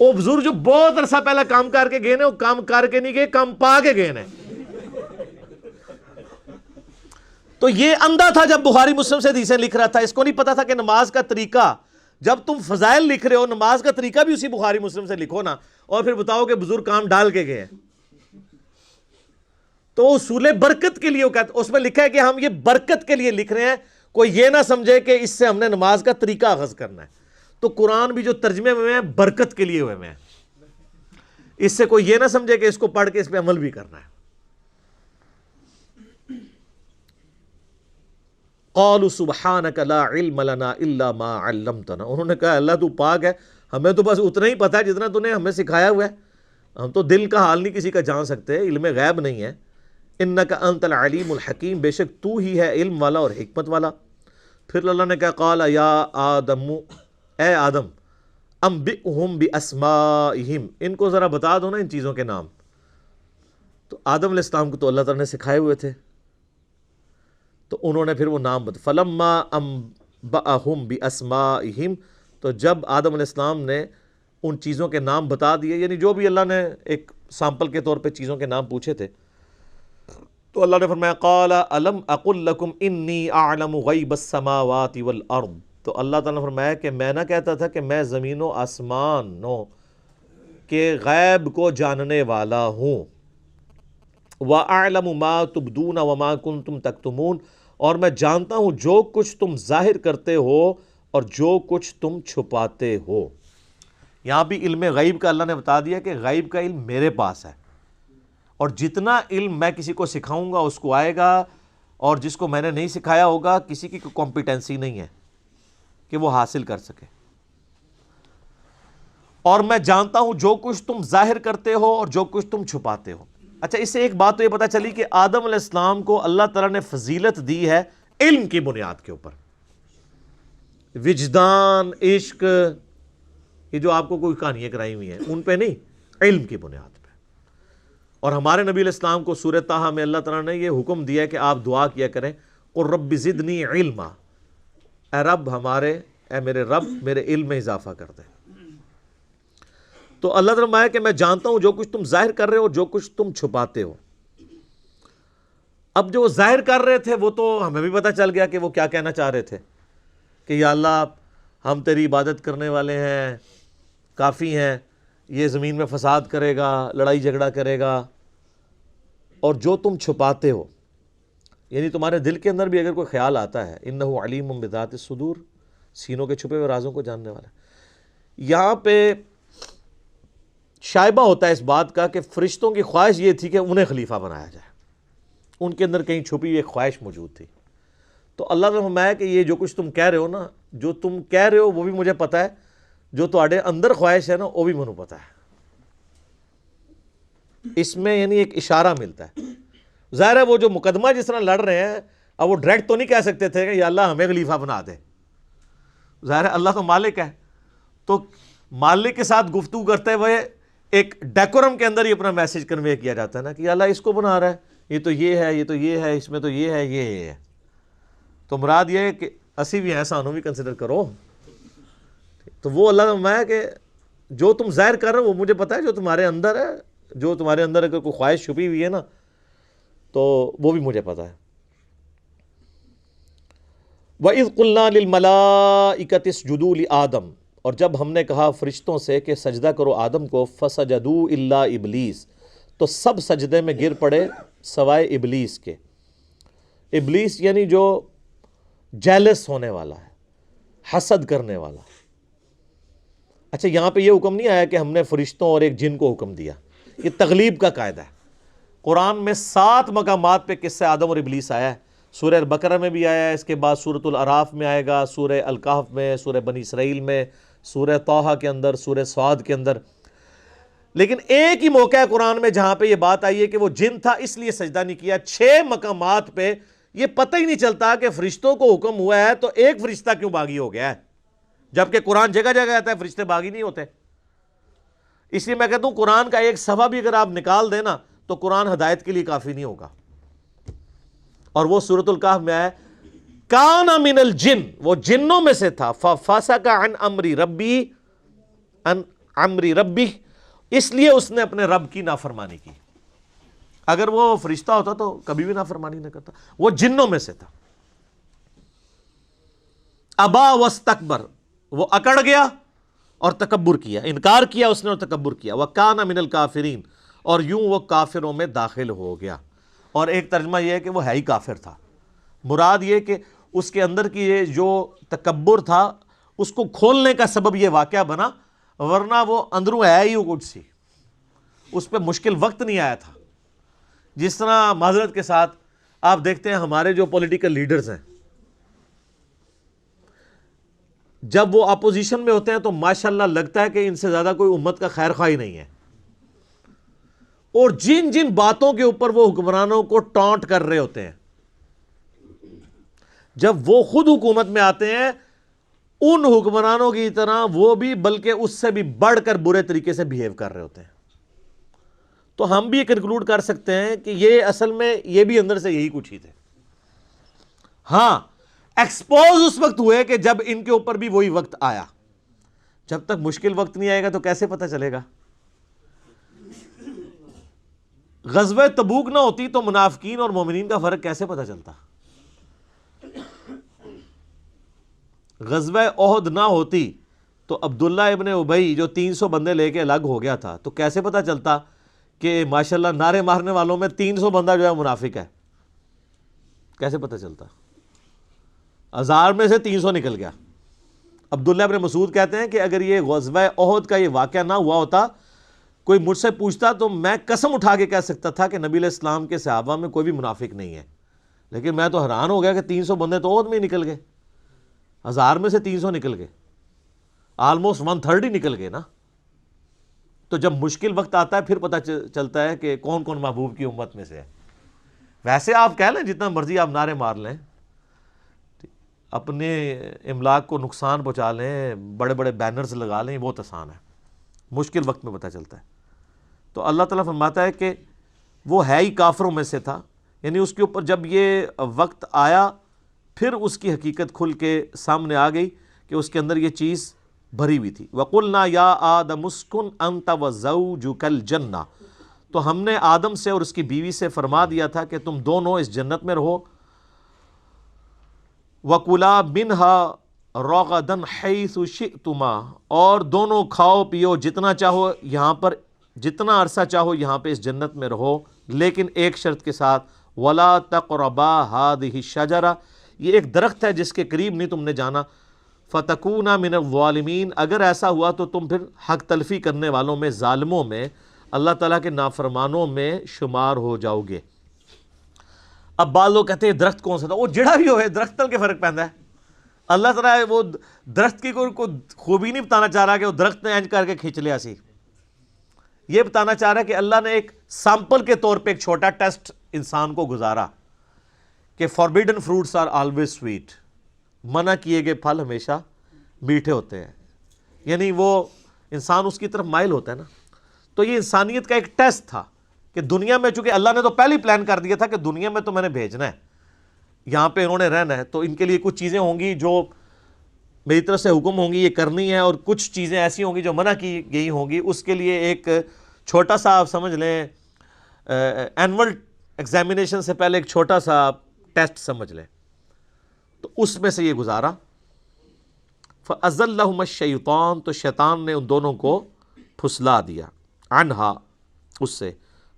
وہ بزرگ جو بہت عرصہ پہلے کام کر کے گئے نا، وہ کام کر کے نہیں گئے، کام پا کے گئے نا. تو یہ اندھا تھا جب بخاری مسلم سے حدیثیں لکھ رہا تھا، اس کو نہیں پتا تھا کہ نماز کا طریقہ، جب تم فضائل لکھ رہے ہو نماز کا طریقہ بھی اسی بخاری مسلم سے لکھو نا، اور پھر بتاؤ کہ بزرگ کام ڈال کے گئے ہیں۔ تو اصول برکت کے لیے وہ کہتے، اس میں لکھا ہے کہ ہم یہ برکت کے لیے لکھ رہے ہیں، کوئی یہ نہ سمجھے کہ اس سے ہم نے نماز کا طریقہ اخذ کرنا ہے۔ تو قرآن بھی جو ترجمے ہوئے ہیں برکت کے لیے ہوئے ہیں، اس سے کوئی یہ نہ سمجھے کہ اس کو پڑھ کے اس پہ عمل بھی کرنا ہے۔ قالوا سبحانک لا علم لنا الا ما علمتنا، انہوں نے کہا اللہ تو پاک ہے، ہمیں تو بس اتنا ہی پتا ہے جتنا تو نے ہمیں سکھایا ہوا ہے، ہم تو دل کا حال نہیں کسی کا جان سکتے، علم غیب نہیں ہے۔ انک انت العلیم الحکیم، بے شک تو ہی ہے علم والا اور حکمت والا۔ پھر اللہ نے کہا قال یا آدم، اے آدم، انبئہم باسمائہم، ان کو ذرا بتا دو نا ان چیزوں کے نام۔ تو آدم علیہ السلام کو تو اللہ تعالیٰ نے سکھائے ہوئے تھے، تو انہوں نے پھر وہ نام بتا، فلما انبأہم باسمائہم، تو جب آدم علیہ السلام نے ان چیزوں کے نام بتا دیے، یعنی جو بھی اللہ نے ایک سامپل کے طور پہ چیزوں کے نام پوچھے تھے، تو اللہ نے فرمایا قال الم اقل لکم انی اعلم غیب السماوات والارض، تو اللہ تعالیٰ نے فرمایا کہ میں نہ کہتا تھا کہ میں زمین و آسمانوں کے غیب کو جاننے والا ہوں، وَأَعْلَمُ مَا تُبْدُونَ وَمَا كُنْتُمْ تَكْتُمُونَ، اور میں جانتا ہوں جو کچھ تم ظاہر کرتے ہو اور جو کچھ تم چھپاتے ہو۔ یہاں بھی علم غیب کا اللہ نے بتا دیا کہ غیب کا علم میرے پاس ہے، اور جتنا علم میں کسی کو سکھاؤں گا اس کو آئے گا، اور جس کو میں نے نہیں سکھایا ہوگا کسی کی کوئی کمپیٹنسی نہیں ہے کہ وہ حاصل کر سکے۔ اور میں جانتا ہوں جو کچھ تم ظاہر کرتے ہو اور جو کچھ تم چھپاتے ہو۔ اچھا، اس سے ایک بات تو یہ پتہ چلی کہ آدم علیہ السلام کو اللہ تعالیٰ نے فضیلت دی ہے علم کی بنیاد کے اوپر، وجدان، عشق، یہ جو آپ کو کوئی کہانیاں کرائی ہوئی ہیں ان پہ نہیں، علم کی بنیاد پہ۔ اور ہمارے نبی علیہ السلام کو سورہ طٰہٰ میں اللہ تعالیٰ نے یہ حکم دیا کہ آپ دعا کیا کریں قل رب زدنی علما، اے رب ہمارے، اے میرے رب میرے علم میں اضافہ کر دے۔ تو اللہ تعالیٰ کہ میں جانتا ہوں جو کچھ تم ظاہر کر رہے ہو جو کچھ تم چھپاتے ہو۔ اب جو ظاہر کر رہے تھے وہ تو ہمیں بھی پتہ چل گیا کہ وہ کیا کہنا چاہ رہے تھے کہ یا اللہ ہم تیری عبادت کرنے والے ہیں، کافی ہیں، یہ زمین میں فساد کرے گا، لڑائی جھگڑا کرے گا۔ اور جو تم چھپاتے ہو، یعنی تمہارے دل کے اندر بھی اگر کوئی خیال آتا ہے، انہ علیم بذات الصدور، سینوں کے چھپے ہوئے رازوں کو جاننے والا۔ یہاں پہ شائبہ ہوتا ہے اس بات کا کہ فرشتوں کی خواہش یہ تھی کہ انہیں خلیفہ بنایا جائے، ان کے اندر کہیں چھپی ہوئی خواہش موجود تھی۔ تو اللہ نے فرمایا کہ یہ جو کچھ تم کہہ رہے ہو نا، جو تم کہہ رہے ہو وہ بھی مجھے پتہ ہے، جو تہاڈے اندر خواہش ہے نا وہ بھی مجھے پتہ ہے۔ اس میں یعنی ایک اشارہ ملتا ہے۔ ظاہر ہے وہ جو مقدمہ جس طرح لڑ رہے ہیں، اب وہ ڈائریکٹ تو نہیں کہہ سکتے تھے کہ یا اللہ ہمیں خلیفہ بنا دے، ظاہر ہے اللہ تو مالک ہے، تو مالک کے ساتھ گفتگو کرتے ہوئے ایک ڈیکورم کے اندر ہی اپنا میسج کنوے کیا جاتا ہے نا کہ اللہ اس کو بنا رہا ہے، یہ تو یہ ہے، یہ تو یہ ہے، اس میں تو یہ ہے، یہ ہے۔ تو مراد یہ ہے کہ اسی بھی ہیں، سانو بھی کنسیڈر کرو۔ تو وہ اللہ نے فرمایا کہ جو تم ظاہر کر رہے ہو وہ مجھے پتا ہے، جو تمہارے اندر ہے، جو تمہارے اندر اگر کوئی خواہش چھپی ہوئی ہے نا تو وہ بھی مجھے پتا ہے۔ وَإِذْ قُلْنَا لِلْمَلَائِكَةِ اسْجُدُوا لِآدَمَ، اور جب ہم نے کہا فرشتوں سے کہ سجدہ کرو آدم کو، فَسَجَدُوا إِلَّا إِبْلِيسَ، تو سب سجدے میں گر پڑے سوائے ابلیس کے۔ ابلیس یعنی جو جیلس ہونے والا ہے، حسد کرنے والا۔ اچھا، یہاں پہ یہ حکم نہیں آیا کہ ہم نے فرشتوں اور ایک جن کو حکم دیا، یہ تغلیب کا قاعدہ ہے۔ قرآن میں 7 مقامات پہ قصہ آدم اور ابلیس آیا ہے۔ سورہ البقرہ میں بھی آیا ہے، اس کے بعد سورۃ الاعراف میں آئے گا، سورہ الکہف میں، سورہ بنی اسرائیل میں، سورہ طٰہٰ کے اندر، سورہ صاد کے اندر۔ لیکن ایک ہی موقع ہے قرآن میں جہاں پہ یہ بات آئی ہے کہ وہ جن تھا اس لیے سجدہ نہیں کیا۔ 6 مقامات پہ یہ پتہ ہی نہیں چلتا کہ فرشتوں کو حکم ہوا ہے تو ایک فرشتہ کیوں باغی ہو گیا ہے، جبکہ قرآن جگہ جگہ آتا ہے فرشتے باغی نہیں ہوتے۔ اس لیے میں کہتا ہوں قرآن کا ایک صفحہ بھی اگر آپ نکال دیں نا تو قرآن ہدایت کے لیے کافی نہیں ہوگا۔ اور وہ سورۃ الکہف میں ہے کان من الجن، وہ جنوں میں سے تھا، ففسق عن امر ربی، اس لیے اس نے اپنے رب کی نافرمانی کی۔ اگر وہ فرشتہ ہوتا تو کبھی بھی نافرمانی نہ کرتا. وہ جنوں میں سے تھا. ابا واستکبر، وہ اکڑ گیا اور تکبر کیا، انکار کیا اس نے اور تکبر کیا. وکان من الکافرین، اور یوں وہ کافروں میں داخل ہو گیا. اور ایک ترجمہ یہ ہے کہ وہ ہے ہی کافر تھا. مراد یہ کہ اس کے اندر کی یہ جو تکبر تھا اس کو کھولنے کا سبب یہ واقعہ بنا، ورنہ وہ اندروں ہے ہی کچھ سی، اس پہ مشکل وقت نہیں آیا تھا. جس طرح معذرت کے ساتھ آپ دیکھتے ہیں ہمارے جو پولیٹیکل لیڈرز ہیں، جب وہ اپوزیشن میں ہوتے ہیں تو ماشاءاللہ لگتا ہے کہ ان سے زیادہ کوئی امت کا خیر خواہ ہی نہیں ہے، اور جن جن باتوں کے اوپر وہ حکمرانوں کو ٹانٹ کر رہے ہوتے ہیں، جب وہ خود حکومت میں آتے ہیں ان حکمرانوں کی طرح وہ بھی بلکہ اس سے بھی بڑھ کر برے طریقے سے بہیو کر رہے ہوتے ہیں. تو ہم بھی یہ کنکلوڈ کر سکتے ہیں کہ یہ اصل میں یہ بھی اندر سے یہی کچھ ہی تھے. ہاں ایکسپوز اس وقت ہوئے کہ جب ان کے اوپر بھی وہی وقت آیا. جب تک مشکل وقت نہیں آئے گا تو کیسے پتہ چلے گا؟ غزوہ تبوک نہ ہوتی تو منافقین اور مومنین کا فرق کیسے پتہ چلتا؟ غزوہ احد نہ ہوتی تو عبداللہ ابن ابی جو 300 بندے لے کے الگ ہو گیا تھا تو کیسے پتہ چلتا کہ ماشاءاللہ نعرے مارنے والوں میں 300 بندہ جو ہے منافق ہے؟ کیسے پتہ چلتا؟ 1000 میں سے 300 نکل گیا. عبداللہ ابن مسعود کہتے ہیں کہ اگر یہ غزوہ احد کا یہ واقعہ نہ ہوا ہوتا، کوئی مجھ سے پوچھتا تو میں قسم اٹھا کے کہہ سکتا تھا کہ نبی علیہ السلام کے صحابہ میں کوئی بھی منافق نہیں ہے. لیکن میں تو حیران ہو گیا کہ 300 بندے تو احد میں ہی نکل گئے، 1000 میں سے 300 نکل گئے، آلموسٹ 1/3 ہی نکل گئے نا. تو جب مشکل وقت آتا ہے پھر پتہ چلتا ہے کہ کون کون محبوب کی امت میں سے ہے. ویسے آپ کہہ لیں جتنا مرضی آپ نعرے مار لیں، اپنے املاک کو نقصان پہنچا لیں، بڑے بڑے بینرز لگا لیں، بہت آسان ہے، مشکل وقت میں پتہ چلتا ہے. تو اللہ تعالیٰ فرماتا ہے کہ وہ ہے ہی کافروں میں سے تھا، یعنی اس کے اوپر جب یہ وقت آیا پھر اس کی حقیقت کھل کے سامنے آ گئی کہ اس کے اندر یہ چیز بھری ہوئی تھی. وَقُلْنَا يَا آدَمُ اسْكُنْ أَنْتَ وَزَوْجُكَ الْجَنَّةَ، تو ہم نے آدم سے اور اس کی بیوی سے فرما دیا تھا کہ تم دونوں اس جنت میں رہو. وَكُلَا مِنْهَا رَغَدًا حَيْثُ شِئْتُمَا، اور دونوں کھاؤ پیو جتنا چاہو یہاں پر، جتنا عرصہ چاہو یہاں پہ اس جنت میں رہو، لیکن ایک شرط کے ساتھ، وَلَا تَقْرَبَا هَذِهِ الشَّجَرَةَ، یہ ایک درخت ہے جس کے قریب نہیں تم نے جانا. فَتَكُونَ مِنَ الظَّالِمِينَ، اگر ایسا ہوا تو تم پھر حق تلفی کرنے والوں میں، ظالموں میں، اللہ تعالیٰ کے نافرمانوں میں شمار ہو جاؤ گے. اب بعض لوگ کہتے ہیں درخت کون سا تھا؟ وہ جڑا بھی ہوئے درخت تل کے فرق پہنتا ہے. اللہ تعالیٰ وہ درخت کی کوئی خوبی نہیں بتانا چاہ رہا کہ وہ درخت نے انج کر کے کھینچ لیا سی. یہ بتانا چاہ رہا ہے کہ اللہ نے ایک سیمپل کے طور پہ ایک چھوٹا ٹیسٹ انسان کو گزارا کہ forbidden fruits are always sweet, منع کیے گئے پھل ہمیشہ میٹھے ہوتے ہیں. یعنی وہ انسان اس کی طرف مائل ہوتا ہے نا. تو یہ انسانیت کا ایک ٹیسٹ تھا کہ دنیا میں، چونکہ اللہ نے تو پہلے ہی پلان کر دیا تھا کہ دنیا میں تو میں نے بھیجنا ہے، یہاں پہ انہوں نے رہنا ہے، تو ان کے لیے کچھ چیزیں ہوں گی جو میری طرف سے حکم ہوں گی یہ کرنی ہے، اور کچھ چیزیں ایسی ہوں گی جو منع کی گئی ہوں گی. اس کے لیے ایک چھوٹا سا آپ سمجھ لیں اینول ایگزامینیشن سے پہلے ایک چھوٹا سا ٹیسٹ سمجھ لیں. تو اس میں سے یہ گزارا. فَأَزَلَّهُمَ الشَّيْطَانُ، تو شیطان نے ان دونوں کو پھسلا دیا، عنہا، اس سے.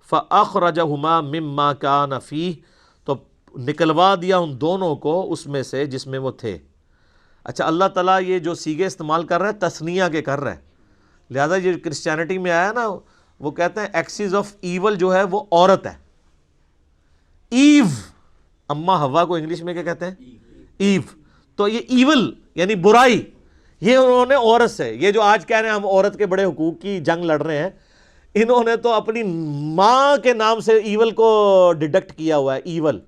فَأَخْرَجَهُمَا مِمَّا كَانَ فِيهِ، تو نکلوا دیا ان دونوں کو اس میں سے جس میں وہ تھے. اچھا اللہ تعالیٰ یہ جو سیغے استعمال کر رہا ہے تثنیہ کے کر رہا ہے، لہذا یہ کرسچینٹی میں آیا نا، وہ کہتے ہیں ایکسیز آف ایول جو ہے وہ عورت ہے. ایو، اما ہوا کو انگلش میں کیا کہتے ہیں؟ ایو. تو یہ ایول یعنی برائی، یہ انہوں نے عورت سے، یہ جو آج کہہ رہے ہیں ہم عورت کے بڑے حقوق کی جنگ لڑ رہے ہیں، انہوں نے تو اپنی ماں کے نام سے ایول کو ڈیڈکٹ کیا ہوا ہے، ایول.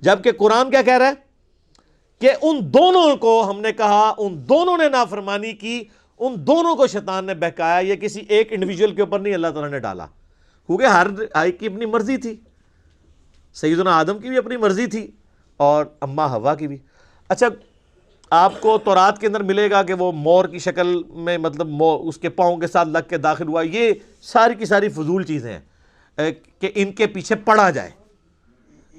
جبکہ قرآن کیا کہہ رہا ہے کہ ان دونوں کو ہم نے کہا، ان دونوں نے نافرمانی کی، ان دونوں کو شیطان نے بہکایا. یہ کسی ایک انڈیویجول کے اوپر نہیں اللہ تعالیٰ نے ڈالا، کیونکہ ہر ایک کی اپنی مرضی تھی. سیدنا آدم کی بھی اپنی مرضی تھی اور اما ہوا کی بھی. اچھا آپ کو تورات کے اندر ملے گا کہ وہ مور کی شکل میں، مطلب اس کے پاؤں کے ساتھ لگ کے داخل ہوا، یہ ساری کی ساری فضول چیزیں ہیں. کہ ان کے پیچھے پڑھا جائے.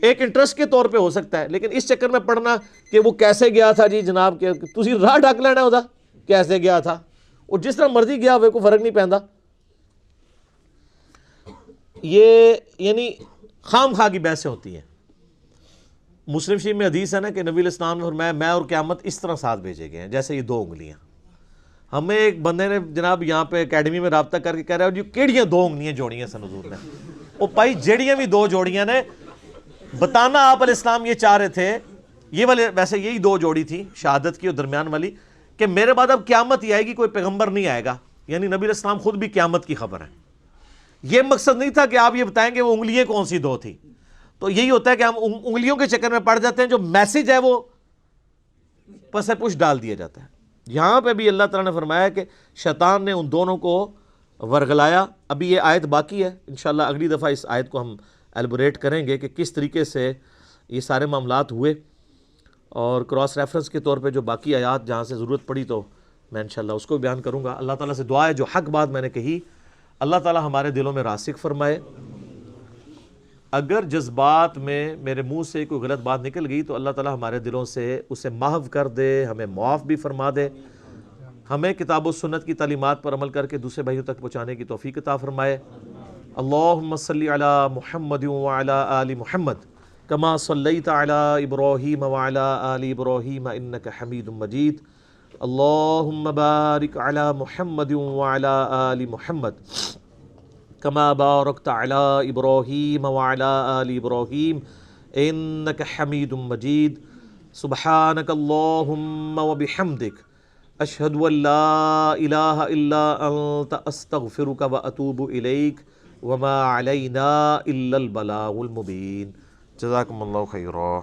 ایک انٹرسٹ کے طور پہ ہو سکتا ہے, لیکن اس چکر میں پڑھنا کہ وہ کیسے گیا تھا جی جناب, کہ تسی راہ ڈک لینا ہوتا کیسے گیا تھا, اور جس طرح مرضی گیا ہوئے کوئی فرق نہیں پیندا. یہ یعنی خام خواہ کی بحثیں ہوتی ہیں. مسلم شریف میں حدیث ہے نا کہ نبی علیہ السلام نے فرمایا میں اور قیامت اس طرح ساتھ بھیجے گئے ہیں جیسے یہ 2 انگلیاں. ہمیں ایک بندے نے جناب یہاں پہ اکیڈمی میں رابطہ کر کے کہہ رہا ہے جی کیڑیاں 2 انگلیاں جوڑیاں سن حضور نے. وہ بھائی جیڑیاں بھی 2 جوڑیاں نے, بتانا آپ علیہ السلام یہ چاہ رہے تھے, یہ والے ویسے یہی 2 جوڑی تھی شہادت کی اور درمیان والی, کہ میرے بعد اب قیامت ہی آئے گی, کوئی پیغمبر نہیں آئے گا. یعنی نبی علیہ السلام خود بھی قیامت کی خبر ہے. یہ مقصد نہیں تھا کہ آپ یہ بتائیں کہ وہ انگلیاں کون سی 2 تھی. تو یہی ہوتا ہے کہ ہم انگلیوں کے چکر میں پڑ جاتے ہیں, جو میسج ہے وہ پس پش ڈال دیا جاتا ہے. یہاں پہ بھی اللہ تعالیٰ نے فرمایا کہ شیطان نے ان دونوں کو ورگلایا. ابھی یہ آیت باقی ہے, انشاءاللہ اگلی دفعہ اس آیت کو ہم ایلبوریٹ کریں گے کہ کس طریقے سے یہ سارے معاملات ہوئے, اور کراس ریفرنس کے طور پہ جو باقی آیات جہاں سے ضرورت پڑی تو میں انشاءاللہ اس کو بیان کروں گا. اللہ تعالیٰ سے دعا ہے جو حق بات میں نے کہی اللہ تعالیٰ ہمارے دلوں میں راسخ فرمائے. اگر جذبات میں میرے منہ سے کوئی غلط بات نکل گئی تو اللہ تعالیٰ ہمارے دلوں سے اسے محو کر دے, ہمیں معاف بھی فرما دے, ہمیں کتاب و سنت کی تعلیمات پر عمل کر کے دوسرے بھائیوں تک پہنچانے کی توفیق عطا فرمائے. اللہم صلی علی محمد وعلی آل محمد کما صلیت علی ابراہیم وعلی آل ابراہیم انک حمید مجید. اللہم بارک علی محمد وعلی آل محمد کما بارکت علی ابراہیم وعلی آل ابراہیم انک حمید مجید. سبحانک اللہم وبحمدک اشہد ان لا الہ الا انت استغفرک واتوب الیک وما علینا الا البلاغ المبین. جزاکم اللہ خیرا.